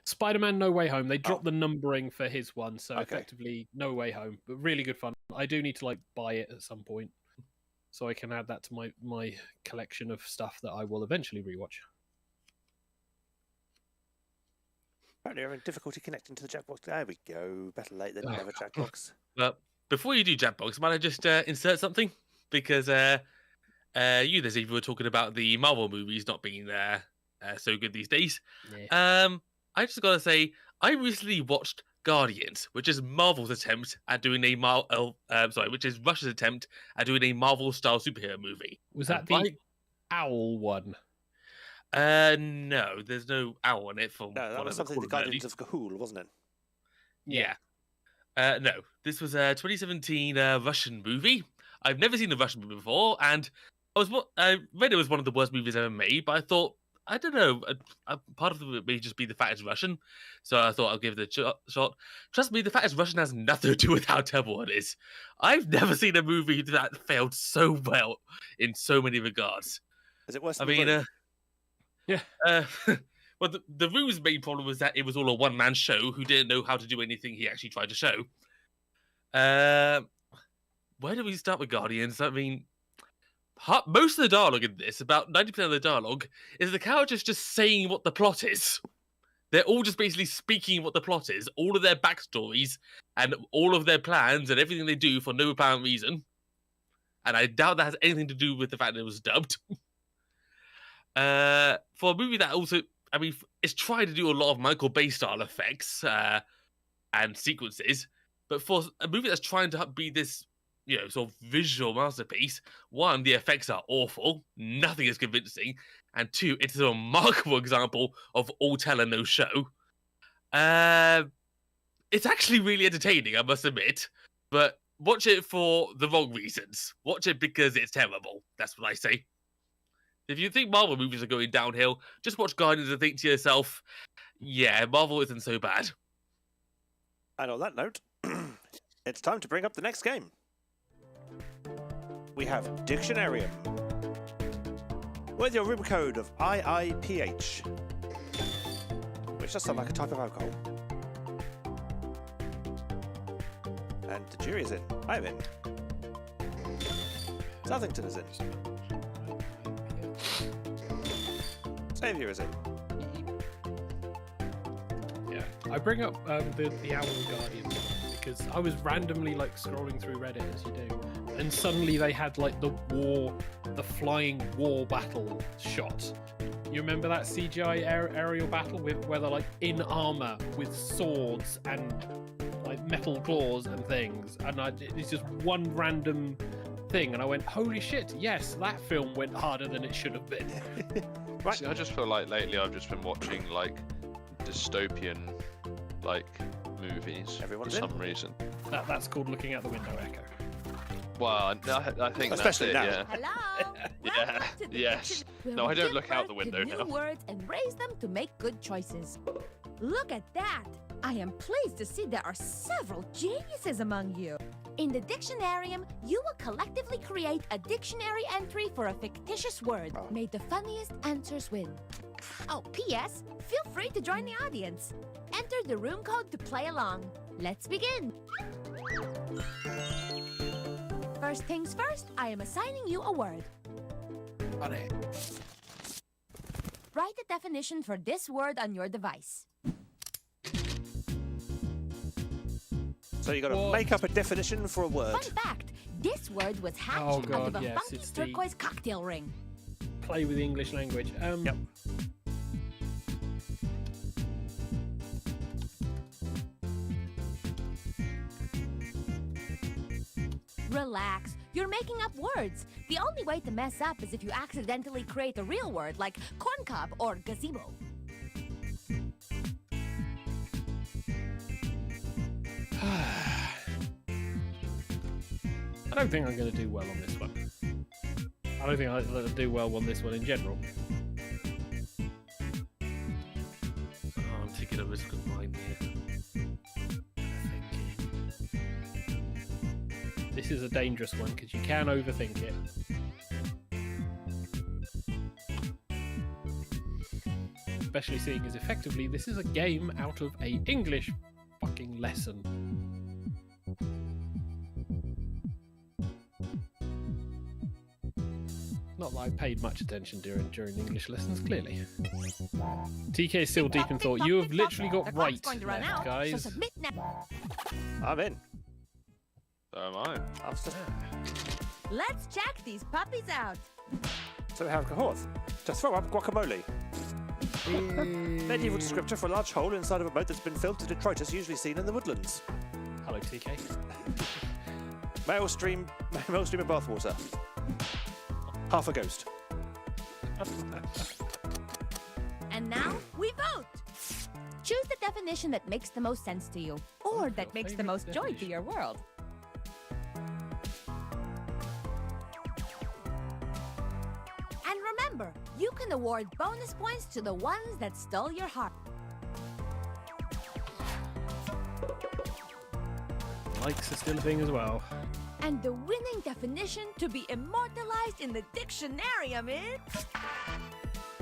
Spider-Man No Way Home. They dropped the numbering for his one, so Okay. effectively No Way Home. But really good fun. I do need to buy it at some point, so I can add that to my collection of stuff that I will eventually rewatch. Apparently you're having difficulty connecting to the Jackbox. There we go. Better late than never, Jackbox. Well, before you do Jackbox, might I just insert something? Because you this evening were talking about the Marvel movies not being so good these days. Yeah. I just gotta say, I recently watched Guardians, which is Marvel's attempt at doing which is Russia's attempt at doing a Marvel-style superhero movie. Was that the owl one? No, there's no owl in it. No, that was something the Guardians of Ga'Hoole, wasn't it? Yeah. No, this was a 2017 Russian movie. I've never seen a Russian movie before, and I read it was one of the worst movies ever made, but I thought, I don't know, part of it may just be the fact it's Russian, so I thought I'll give it a shot. Trust me, the fact it's Russian has nothing to do with how terrible it is. I've never seen a movie that failed so well in so many regards. Is it worse I than mean, Room? Yeah. Well, the Room's main problem was that it was all a one-man show who didn't know how to do anything he actually tried to show. Where do we start with Guardians? I mean, most of the dialogue in this, about 90% of the dialogue, is the characters just saying what the plot is. They're all just basically speaking what the plot is, all of their backstories, and all of their plans, and everything they do for no apparent reason. And I doubt that has anything to do with the fact that it was dubbed. For a movie that also, I mean, it's trying to do a lot of Michael Bay style effects and sequences, but for a movie that's trying to be this, sort of visual masterpiece, one, the effects are awful, nothing is convincing, and two, it's a remarkable example of all tell and no show. It's actually really entertaining, I must admit, but watch it for the wrong reasons. Watch it because it's terrible. That's what I say. If you think Marvel movies are going downhill, just watch Guardians and think to yourself, yeah, Marvel isn't so bad. And on that note, it's time to bring up the next game. We have Dictionarium. With your room code of IIPH, which does sound like a type of alcohol. And the jury is in. I'm in. Southington is in. Xavier is in. Yeah, I bring up the Owl Guardian because I was randomly scrolling through Reddit as you do, and suddenly they had the flying war battle shot. You remember that CGI aerial battle where they're in armor with swords and metal claws and things, and it's just one random thing, and I went, holy shit, yes, that film went harder than it should have been. Right. See, I just feel like lately I've just been watching dystopian movies Everyone's for in. some reason. That's called looking out the window, Echo. Well, I think Especially that's now. it, Hello. Yeah, Welcome to the yes. dictionary, No, where I we don't give look out the birth to window new now. words and raise them to make good choices. Look at that! I am pleased to see there are several geniuses among you. In the Dictionarium, you will collectively create a dictionary entry for a fictitious word. May the funniest answers win. Oh, P.S. Feel free to join the audience. Enter the room code to play along. Let's begin. First things first, I am assigning you a word. Got it. Write the definition for this word on your device. So you got to What? make up a definition for a word. Fun fact, this word was hatched Oh, out God, of a yes, funky it's the- turquoise cocktail ring. Play with the English language. Yep. Relax, you're making up words. The only way to mess up is if you accidentally create a real word like corncob or gazebo. I don't think I'm going to do well on this one. I don't think I'll do well on this one in general. Oh, I'm taking a risk of mine here. This is a dangerous one because you can overthink it. Especially seeing as effectively this is a game out of a English fucking lesson. Not that I paid much attention during English lessons, clearly. TK is still deep in thought. You have literally The got clock's right going to run left, out, so guys. submit now. I'm in. So am I. Let's check these puppies out. So we have Kahorth. To throw up guacamole. Medieval descriptor for a large hole inside of a boat that's been filled to detritus, usually seen in the woodlands. Hello, TK. Maelstream of bathwater. Half a ghost. And now we vote. Choose the definition that makes the most sense to you, or that makes the favourite most joy to definition? your world. And remember, you can award bonus points to the ones that stole your heart. Likes are still a thing as well. And the winning definition to be immortalized in the Dictionarium is...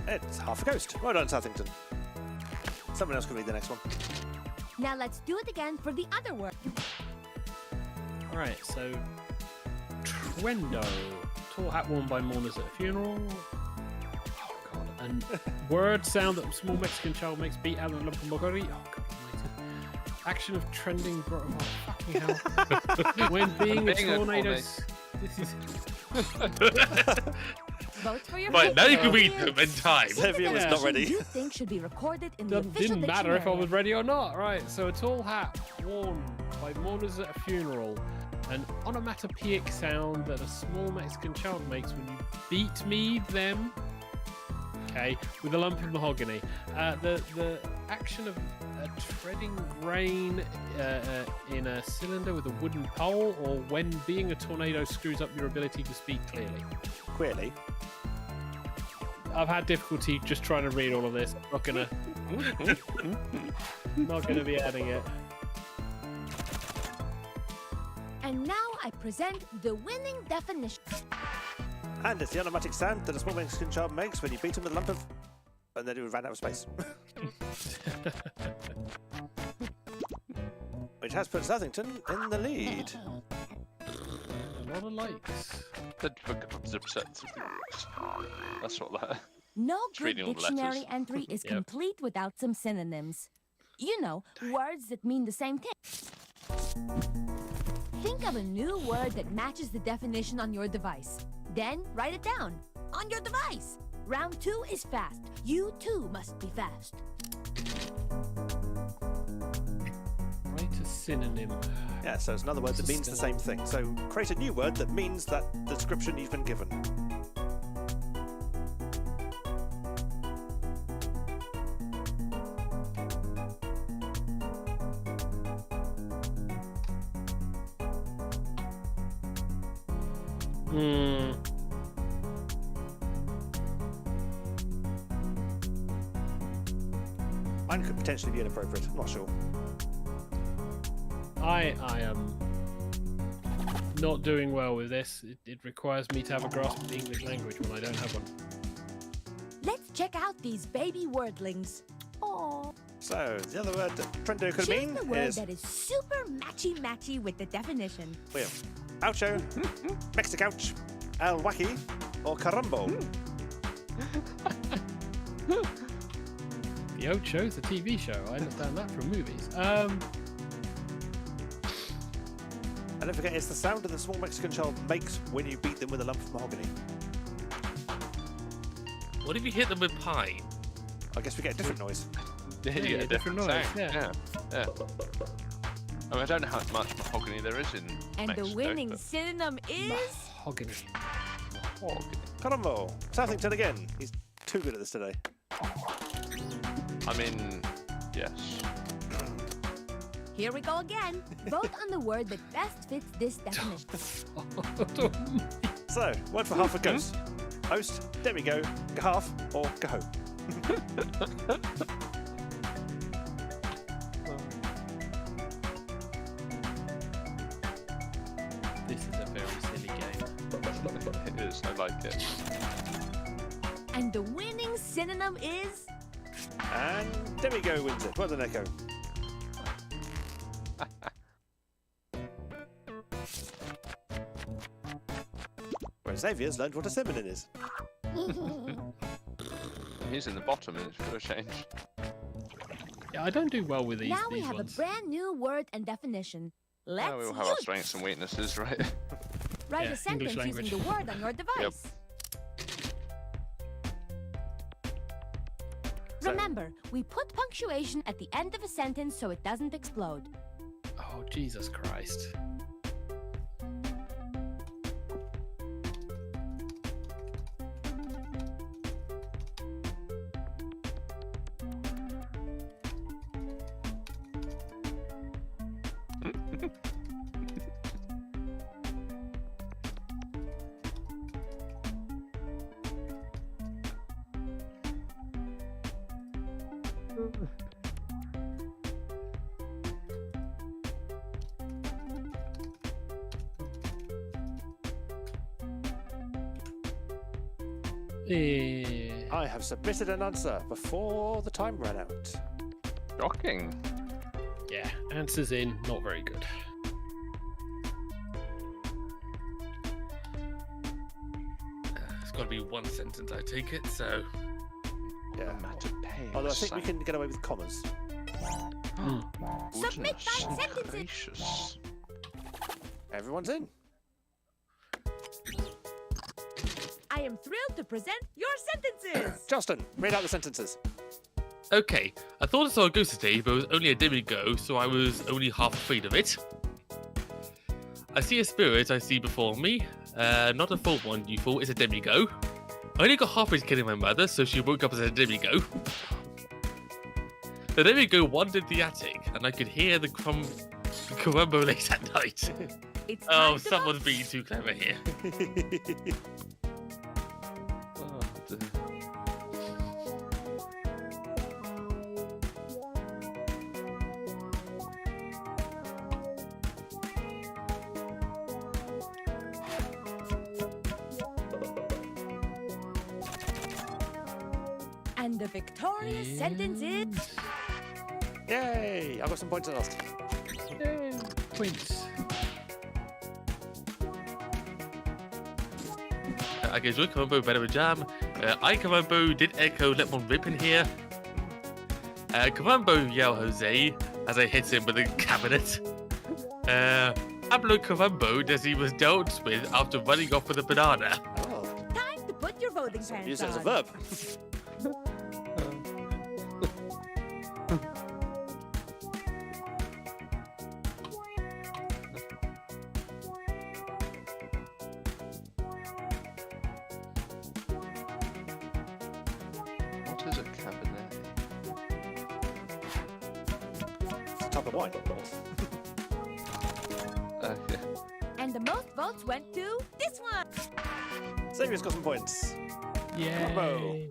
It's half a ghost. Well done, Southington. Someone else can read the next one. Now let's do it again for the other word. Alright, so Trendo. Tall hat worn by mourners at a funeral. Oh god. And word sound that a small Mexican child makes beat out of a lump of mogori. Oh god almighty. Action of trending oh fucking hell. When being a Being a tornado. comic. This is Vote for your Right, now you can favorite read word. them in time. Xavier was Yeah. not ready. You think should be recorded in the official didn't matter if I dictionary. was ready or not. Right, so a tall hat worn by mourners at a funeral. An onomatopoeic sound that a small Mexican child makes when you beat them. Okay, with a lump of mahogany. The action of treading grain in a cylinder with a wooden pole, or when being a tornado screws up your ability to speak clearly. Clearly. I've had difficulty just trying to read all of this. Not gonna be adding it. And now I present the winning definition. And it's the onomatic sound that a small Mexican child makes when you beat him with a lump of... And then he ran out of space. Which has put Southington in the lead. A lot of likes. That's what that. No Just good reading all the dictionary letters. entry is Yep. complete without some synonyms. You know, words that mean the same thing. Think of a new word that matches the definition on your device. Then write it down on your device. Round 2 is fast. You too must be fast. Write a synonym. Yeah, so it's another word that means the same thing. So create a new word that means that description you've been given. Mine could potentially be inappropriate. I'm not sure. I am not doing well with this. It requires me to have a grasp of the English language when I don't have one. Let's check out these baby wordlings. Aww. So, the other word that Trendo could Choose mean the word is that is super matchy-matchy with the definition. well, Oucho, Mexicouch, El Wacky, or Carumbo. The Ocho's a TV show. I understand that from movies. And don't forget, it's the sound that the small Mexican child makes when you beat them with a lump of mahogany. What if you hit them with pine? I guess we get a different noise. Yeah, you Yeah, get a different different noise, sound. Yeah. I mean, I don't know how much mahogany there is in And Mexico, the winning but synonym is... Mahogany. mahogany. Carumbo. Southington again. He's too good at this today. I mean, yes. Here we go again. Vote on the word that best fits this definition. So, word for half a ghost. Host, demi-go, half, or go. This is a very silly game. It is, I like it. And the winning synonym is... And demi-go wins it. Well done, Echo. Whereas Xavier's learned what a feminine is. He's in the bottom, it's for a change. Yeah, I don't do well with these. Now we these have ones. a brand new word and definition. Let's Yeah, we all have our use it. strengths and weaknesses, right? Write Yeah, a sentence English using the language. word on your device. Remember, we put punctuation at the end of a sentence so it doesn't explode. Oh, Jesus Christ. Yeah. I have submitted an answer before the time ran out. Shocking. Yeah, answers in, not very good. It's got to be one sentence, I take it. So Yeah. Onomatopoeia Although I think we sound. can get away with commas. Submit Goodness 5 sentences. gracious. Everyone's in. I am thrilled to present your sentences. Justin, read out the sentences. okay, I thought I saw a ghost today, but it was only a demi-go, so I was only half afraid of it. I see a spirit I see before me. Not a full one, you thought it's a demi-go. I only got halfway to killing my mother, so she woke up as a demi-go. The demi-go wandered the attic, and I could hear the Carumbo late at night. It's Oh, time to someone's vote. being too clever here. Oh, dear. And the victorious sentence is... Yay! I got some points at last. Yay, points. I can enjoy Carumbo better with jam. I Carumbo did echo let one rip in here. Carumbo yell Jose as I hit him with a cabinet. Pablo Carumbo as he was dealt with after running off with a banana. Oh, Time to put your voting pants use it as a on. verb. What is a cabernet? Type of wine. Okay. And the most votes went to this one. Xavier's got some points. Yeah. Bravo.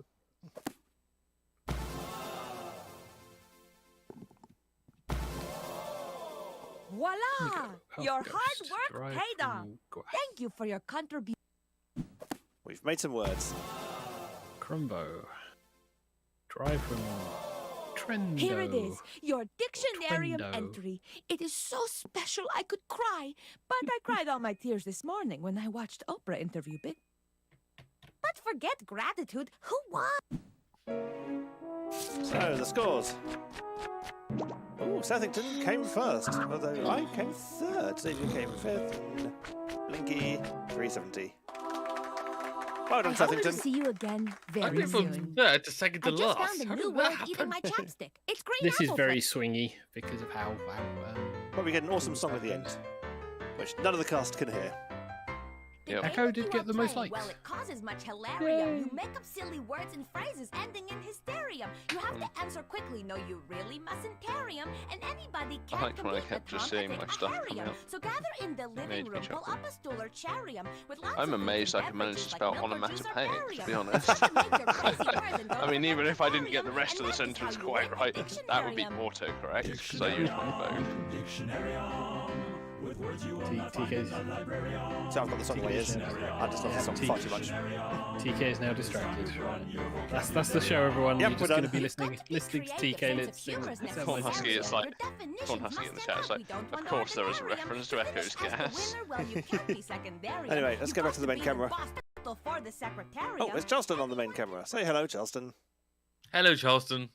Voila! Your hard Ghost, work drive paid off. from Thank you for your contribution. We've made some words. Crumbo. Drive from Trendo. Here it is, your dictionarium Twendo. entry. It is so special I could cry, but I cried all my tears this morning when I watched Oprah interview Big. But forget gratitude. Who won? So, the scores. Ooh, Southington came first, although I came third. Xavier came fifth, and Blinky 370. Well done, I hope to Southington. see you again I very went from soon. third to second I to just last. found a How new did that word eating my happen? chapstick. It's green This is apple very flavor. swingy because of how But we get an awesome song at the end, which none of the cast can hear. The Yep. game Echo that did you get are the most playing, likes. Well, it causes much hilarium. Yay. You make up silly words and phrases ending in hysterium. You have to answer quickly. No, you really mustn't carry 'em. And anybody I can liked when I complete kept the just Tom seeing to my take a stuff come Harrium. out. So gather in the living Made me room, pull chuckle. up a stool or charium with lots I'm of food amazed and I could manage to beverages spell like milk or juice or onomatopoeic, to be barium. honest. But try to make your crazy words and don't I mean, even if I didn't get forget the rest of the barium, and this is sentence how you quite win right, the that would be dictionarium. autocorrect, because I use my phone. TK's, So I've got the song in my ears. I just love the song far too much. TK is now distracted. That's the show, everyone. Yep, You're just we're going done. to be listening to TK. Let's sing. Corn Husky is like, Corn Husky in the chat is like, of course there is a reference to Echo's gas. Anyway, let's go back to the main camera. Oh, it's Charleston on the main camera. Say hello, Charleston. Hello, Charleston.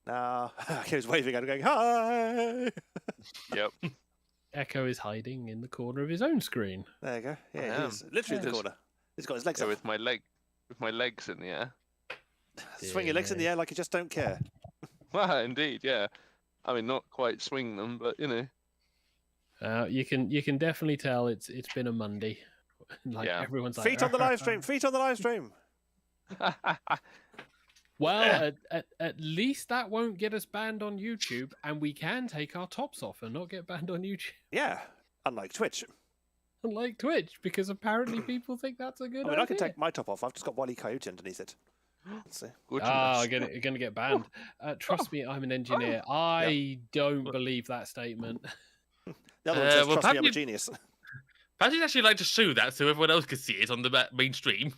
Now, he was waving and going, hi! Yep. Echo is hiding in the corner of his own screen. There you go. I Yeah, am. he's literally in the Yes. corner. He's got his legs So up. with my legs in the air. Swing your legs in the air like you just don't care. Well, indeed, yeah. I mean, not quite swing them, but you know. You can definitely tell it's been a Monday. Like Yeah. everyone's like Feet on the live stream. Feet on the live stream. Well, at least that won't get us banned on YouTube, and we can take our tops off and not get banned on YouTube, Yeah, unlike Twitch. unlike Twitch, because apparently people think that's a good I mean, idea. I can take my top off. I've just got Wile E. Coyote underneath it. Let's see. Ah, you're gonna get banned. Trust me, I'm an engineer. I don't believe that statement. The other one says, well, trust me, I'm a Paddy- genius. Perhaps you'd actually like to sue that so everyone else could see it on the mainstream.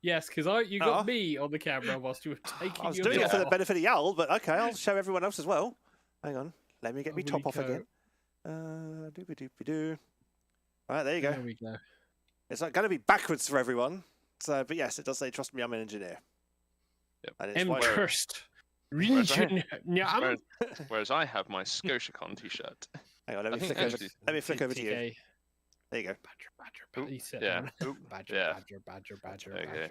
Yes, because you got me on the camera whilst you were taking I was your doing it top for the off. benefit of Yowl, but okay, I'll show everyone else as well. Hang on. Let me get me Over top we off go. again. Doopy-doopy-doo. All right, there you go. There we go. It's like going to be backwards for everyone. So, but yes, it does say, trust me, I'm an engineer. Yep. And it's white. Interest. Whereas Whereas I have my ScotiaCon t-shirt. Hang on, let I me think flick over. actually- Let me flick over to you. TK. There you go. Badger. You sit yeah. down. Oop, Badger, yeah. badger. Okay.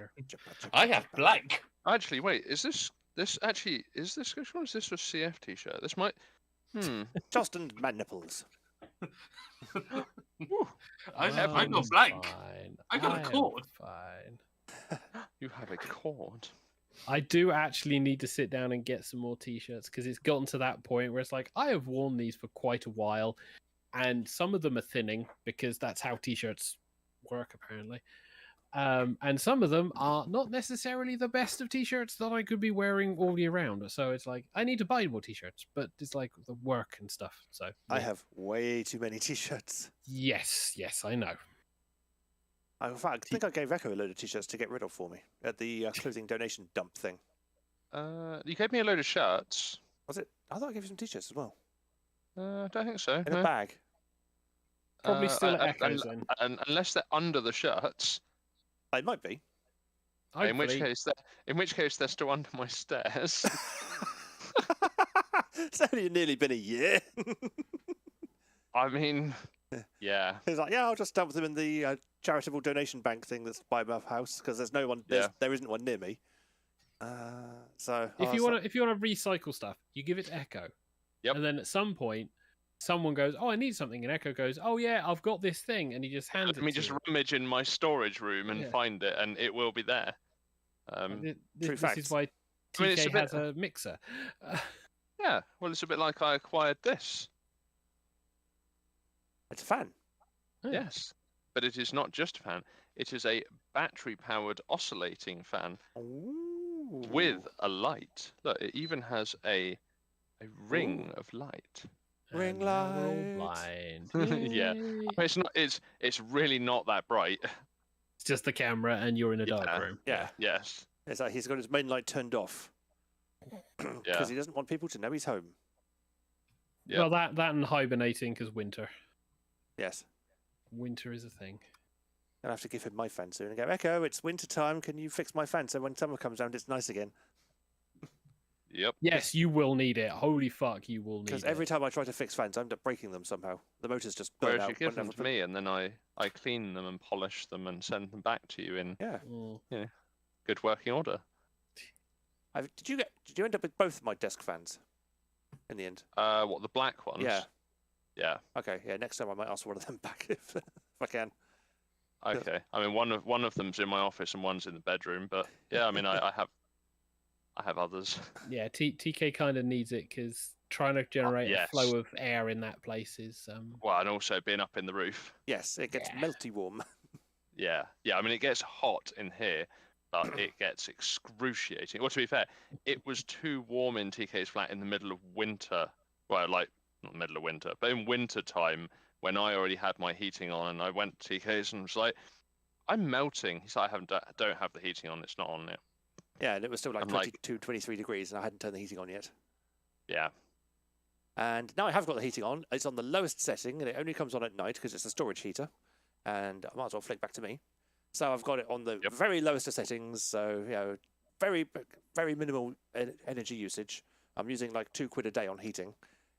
I have blank. Actually, wait, is this ScotiaCon or is this a CF t-shirt? This might. Charleston man nipples. I got I'm blank. Fine. I got a am cord. Fine. You have a cord. I do actually need to sit down and get some more t-shirts because it's gotten to that point where it's like I have worn these for quite a while, and some of them are thinning because that's how t-shirts work apparently. And some of them are not necessarily the best of t-shirts that I could be wearing all year round. So it's like I need to buy more t-shirts, but it's like the work and stuff. So I yeah. have way too many t-shirts. Yes, I know. In fact, I think I gave Echo a load of t-shirts to get rid of for me at the clothing donation dump thing. You gave me a load of shirts. Was it? I thought I gave you some t-shirts as well. I don't think so. In a bag. Probably still at Echoes then. Unless they're under the shirts. They might be. In which Hopefully. case they're still under my stairs. It's only nearly been a year. I mean, yeah. He's like, yeah, I'll just dump them in the charitable donation bank thing that's by my house because there's no one. Yeah. There isn't one near me. So If you want to recycle stuff, you give it to Echo. Yep. And then at some point, someone goes, "Oh, I need something," and Echo goes, "Oh yeah, I've got this thing," and he just hands Let me it to just you. rummage in my storage room and Yeah. find it, and it will be there. True This fact. is why I mean, it's TK a bit- has a mixer. Yeah. Well, it's a bit like I acquired this. It's a fan. Yes, but it is not just a fan. It is a battery-powered oscillating fan Ooh. with a light. Look, it even has a ring of light. Ring And now we're all light. blind. Yeah. Yay. It's not. It's really not that bright. It's just the camera, and you're in a dark Yeah. room. Yeah. Yes. It's like he's got his main light turned off because Yeah. he doesn't want people to know he's home. Yeah. Well, that and hibernating because winter. Yes. Winter is a thing. I'll have to give him my fan soon and go, Echo, it's winter time. Can you fix my fan so when summer comes round, it's nice again? Yep. Yes, you will need it. Holy fuck, you will need Because it. every time I try to fix fans, I end up breaking them somehow. The motors just burn Whereas out. you give them whenever to me, and then I clean them and polish them and send them back to you in Yeah. Mm. good working order. Did you end up with both my desk fans in the end? What, the black ones? Yeah. Yeah. Okay. Yeah. Next time I might ask one of them back if I can. Okay. I mean, one of them's in my office and one's in the bedroom, but yeah, I mean, I have others. Yeah, TK kind of needs it because trying to generate a yes. flow of air in that place is. Well, and also being up in the roof. Yes, it gets Yeah. melty warm. Yeah. Yeah. I mean, it gets hot in here, but it gets excruciating. Well, to be fair, it was too warm in TK's flat in the middle of winter. Well, like not middle of winter, but in winter time when I already had my heating on, and I went to TK's and was like, "I'm melting." He said, "I don't have the heating on. It's not on yet." Yeah, and it was still like I'm like- 22, 23 degrees, and I hadn't turned the heating on yet. Yeah. And now I have got the heating on. It's on the lowest setting, and it only comes on at night because it's a storage heater. And I might as well flick back to me. So I've got it on the Yep. very lowest of settings. So, very, very minimal energy usage. I'm using like £2 a day on heating.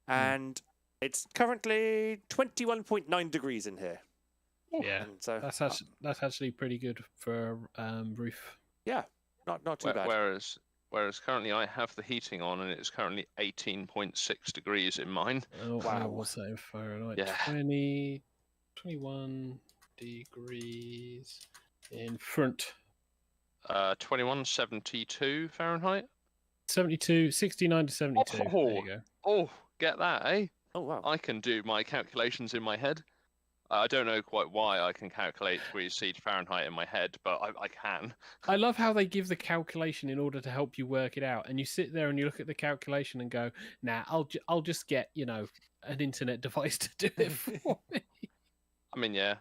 And it's currently 21.9 degrees in here. Yeah, And so that's actually pretty good for roof. yeah, not too bad. Whereas currently I have the heating on, and it's currently 18.6 degrees in mine. Oh, Wow. what's that in Fahrenheit? Yeah. 21 degrees in front. 2172 Fahrenheit. 72, 69 to 72. There you go. Oh, get that, eh? Oh, wow. I can do my calculations in my head. I don't know quite why I can calculate degrees C to Fahrenheit in my head, but I can. I love how they give the calculation in order to help you work it out, and you sit there and you look at the calculation and go, "Nah, I'll just get an internet device to do it for me." I mean, yeah.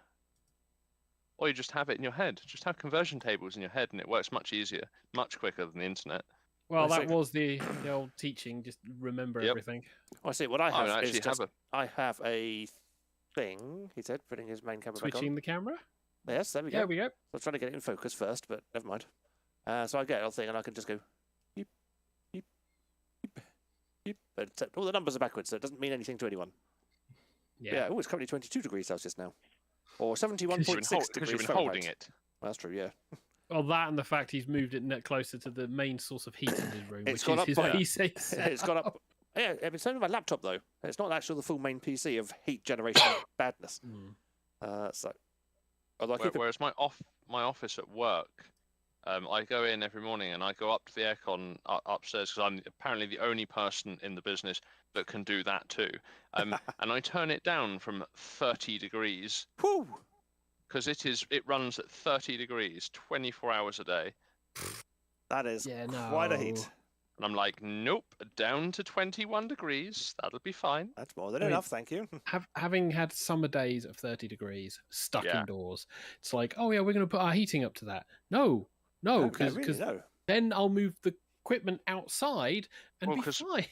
Or you just have it in your head. Just have conversion tables in your head, and it works much easier, much quicker than the internet. Well, Well, that so- was the old teaching. Just remember Yep. everything. I see. What I I have mean, I is actually just, have I have a thing, he said, putting his main camera back on. Switching the camera. Yes, there we go. There we go. I was trying to get it in focus first, but never mind. So I get a thing, and I can just go, beep, beep, beep, beep. But all the numbers are backwards, so it doesn't mean anything to anyone. Yeah. Oh, it's currently 22 degrees Celsius now. Or 'Cause 71.6 you've degrees been Fahrenheit. holding it. Well, that's true, yeah. Well, that and the fact he's moved it closer to the main source of heat in his room, It's which gone is up his by- PC. It's gone up. Yeah, it's only my laptop, though. It's not actually the full main PC of heat generation badness. So, although I keep it Whereas my office at work, I go in every morning and I go up to the aircon upstairs because I'm apparently the only person in the business that can do that too. And I turn it down from 30 degrees whew, because it runs at 30 degrees 24 hours a day. that is Yeah, quite a no. heat. And I'm like, nope, down to 21 degrees. That'll be fine. That's more than I mean- enough, thank you. Having had summer days of 30 degrees, stuck Yeah. indoors, it's like, oh yeah, we're going to put our heating up to that. No, because really, no. then I'll move the equipment outside and Well, be 'cause- fine.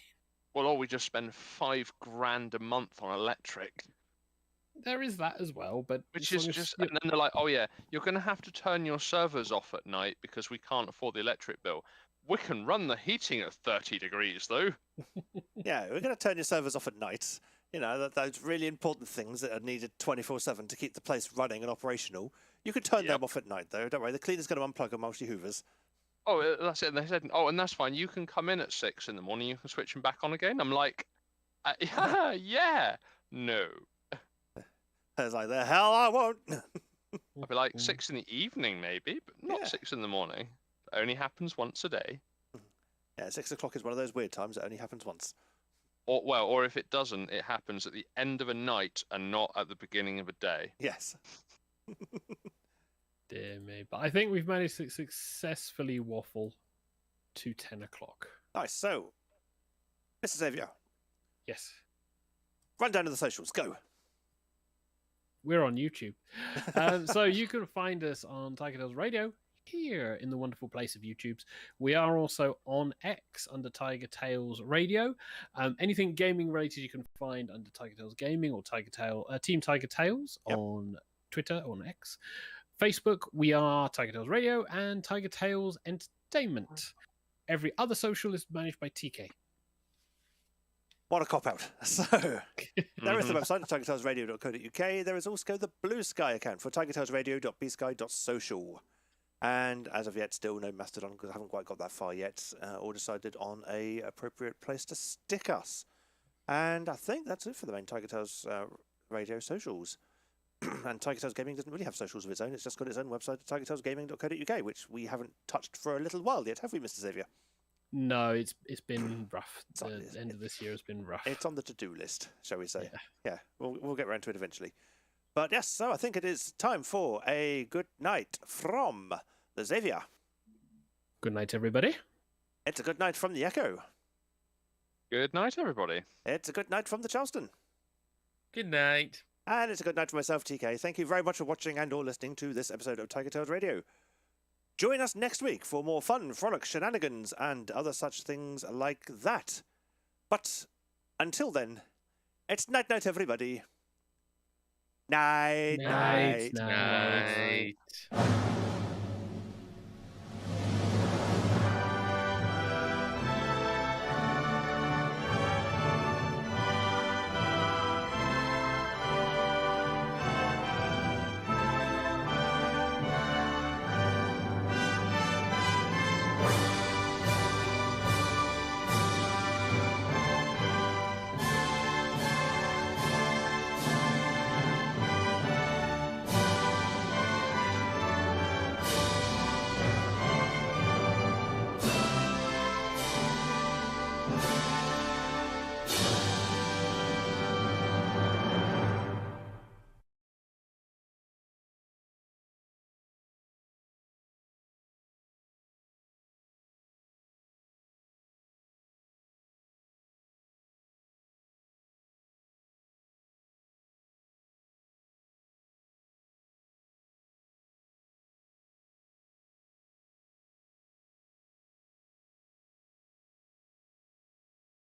Well, or we just spend $5,000 a month on electric. There is that as well, but Which as is long as just, you- and then they're like, oh yeah, you're going to have to turn your servers off at night because we can't afford the electric bill. We can run the heating at 30 degrees though. Yeah, we're going to turn your servers off at night. Those really important things that are needed 24/7 to keep the place running and operational. You can turn them off at night, though. Don't worry, the cleaner's going to unplug them while she hoovers. Oh, that's it. And they said, oh, and that's fine. You can come in at 6 in the morning. You can switch them back on again. I'm like, yeah, no. I was like, the hell I won't. I'd be like 6 in the evening maybe, but not Yeah. 6 in the morning. It only happens once a day. Yeah, 6 o'clock is one of those weird times that only happens once. or if it doesn't, it happens at the end of a night and not at the beginning of a day. Yes. Dear me. But I think we've managed to successfully waffle to 10 o'clock. Nice. So, Mr. Xavier, Yes. run down to the socials. Go. We're on YouTube. So you can find us on TigerTails Radio here in the wonderful place of YouTube's. We are also on X under TigerTails Radio. Anything gaming related you can find under TigerTails Gaming or Team TigerTails on Twitter or on X. Facebook, we are TigerTails Radio and TigerTails Entertainment. Every other social is managed by TK. What a cop-out. So, there is the website, tigertailsradio.co.uk. There is also the Blue Sky account for tigertailsradio.bsky.social. And as of yet, still no Mastodon because I haven't quite got that far yet or decided on a appropriate place to stick us. And I think that's it for the main TigerTails Radio socials. And TigerTails Gaming doesn't really have socials of its own. It's just got its own website, tigertailsgaming.co.uk, which we haven't touched for a little while yet, have we, Mr. Xavier? No, it's been rough. The end of this year has been rough. It's on the to-do list, shall we say. Yeah, we'll get around to it eventually. But yes, so I think it is time for a good night from the Xavier. Good night, everybody. It's a good night from the Echo. Good night, everybody. It's a good night from the Charleston. Good night. And it's a good night for myself, TK. Thank you very much for watching and or listening to this episode of TigerTails Radio. Join us next week for more fun, frolic, shenanigans, and other such things like that. But until then, it's night-night, everybody. Night, night, Night.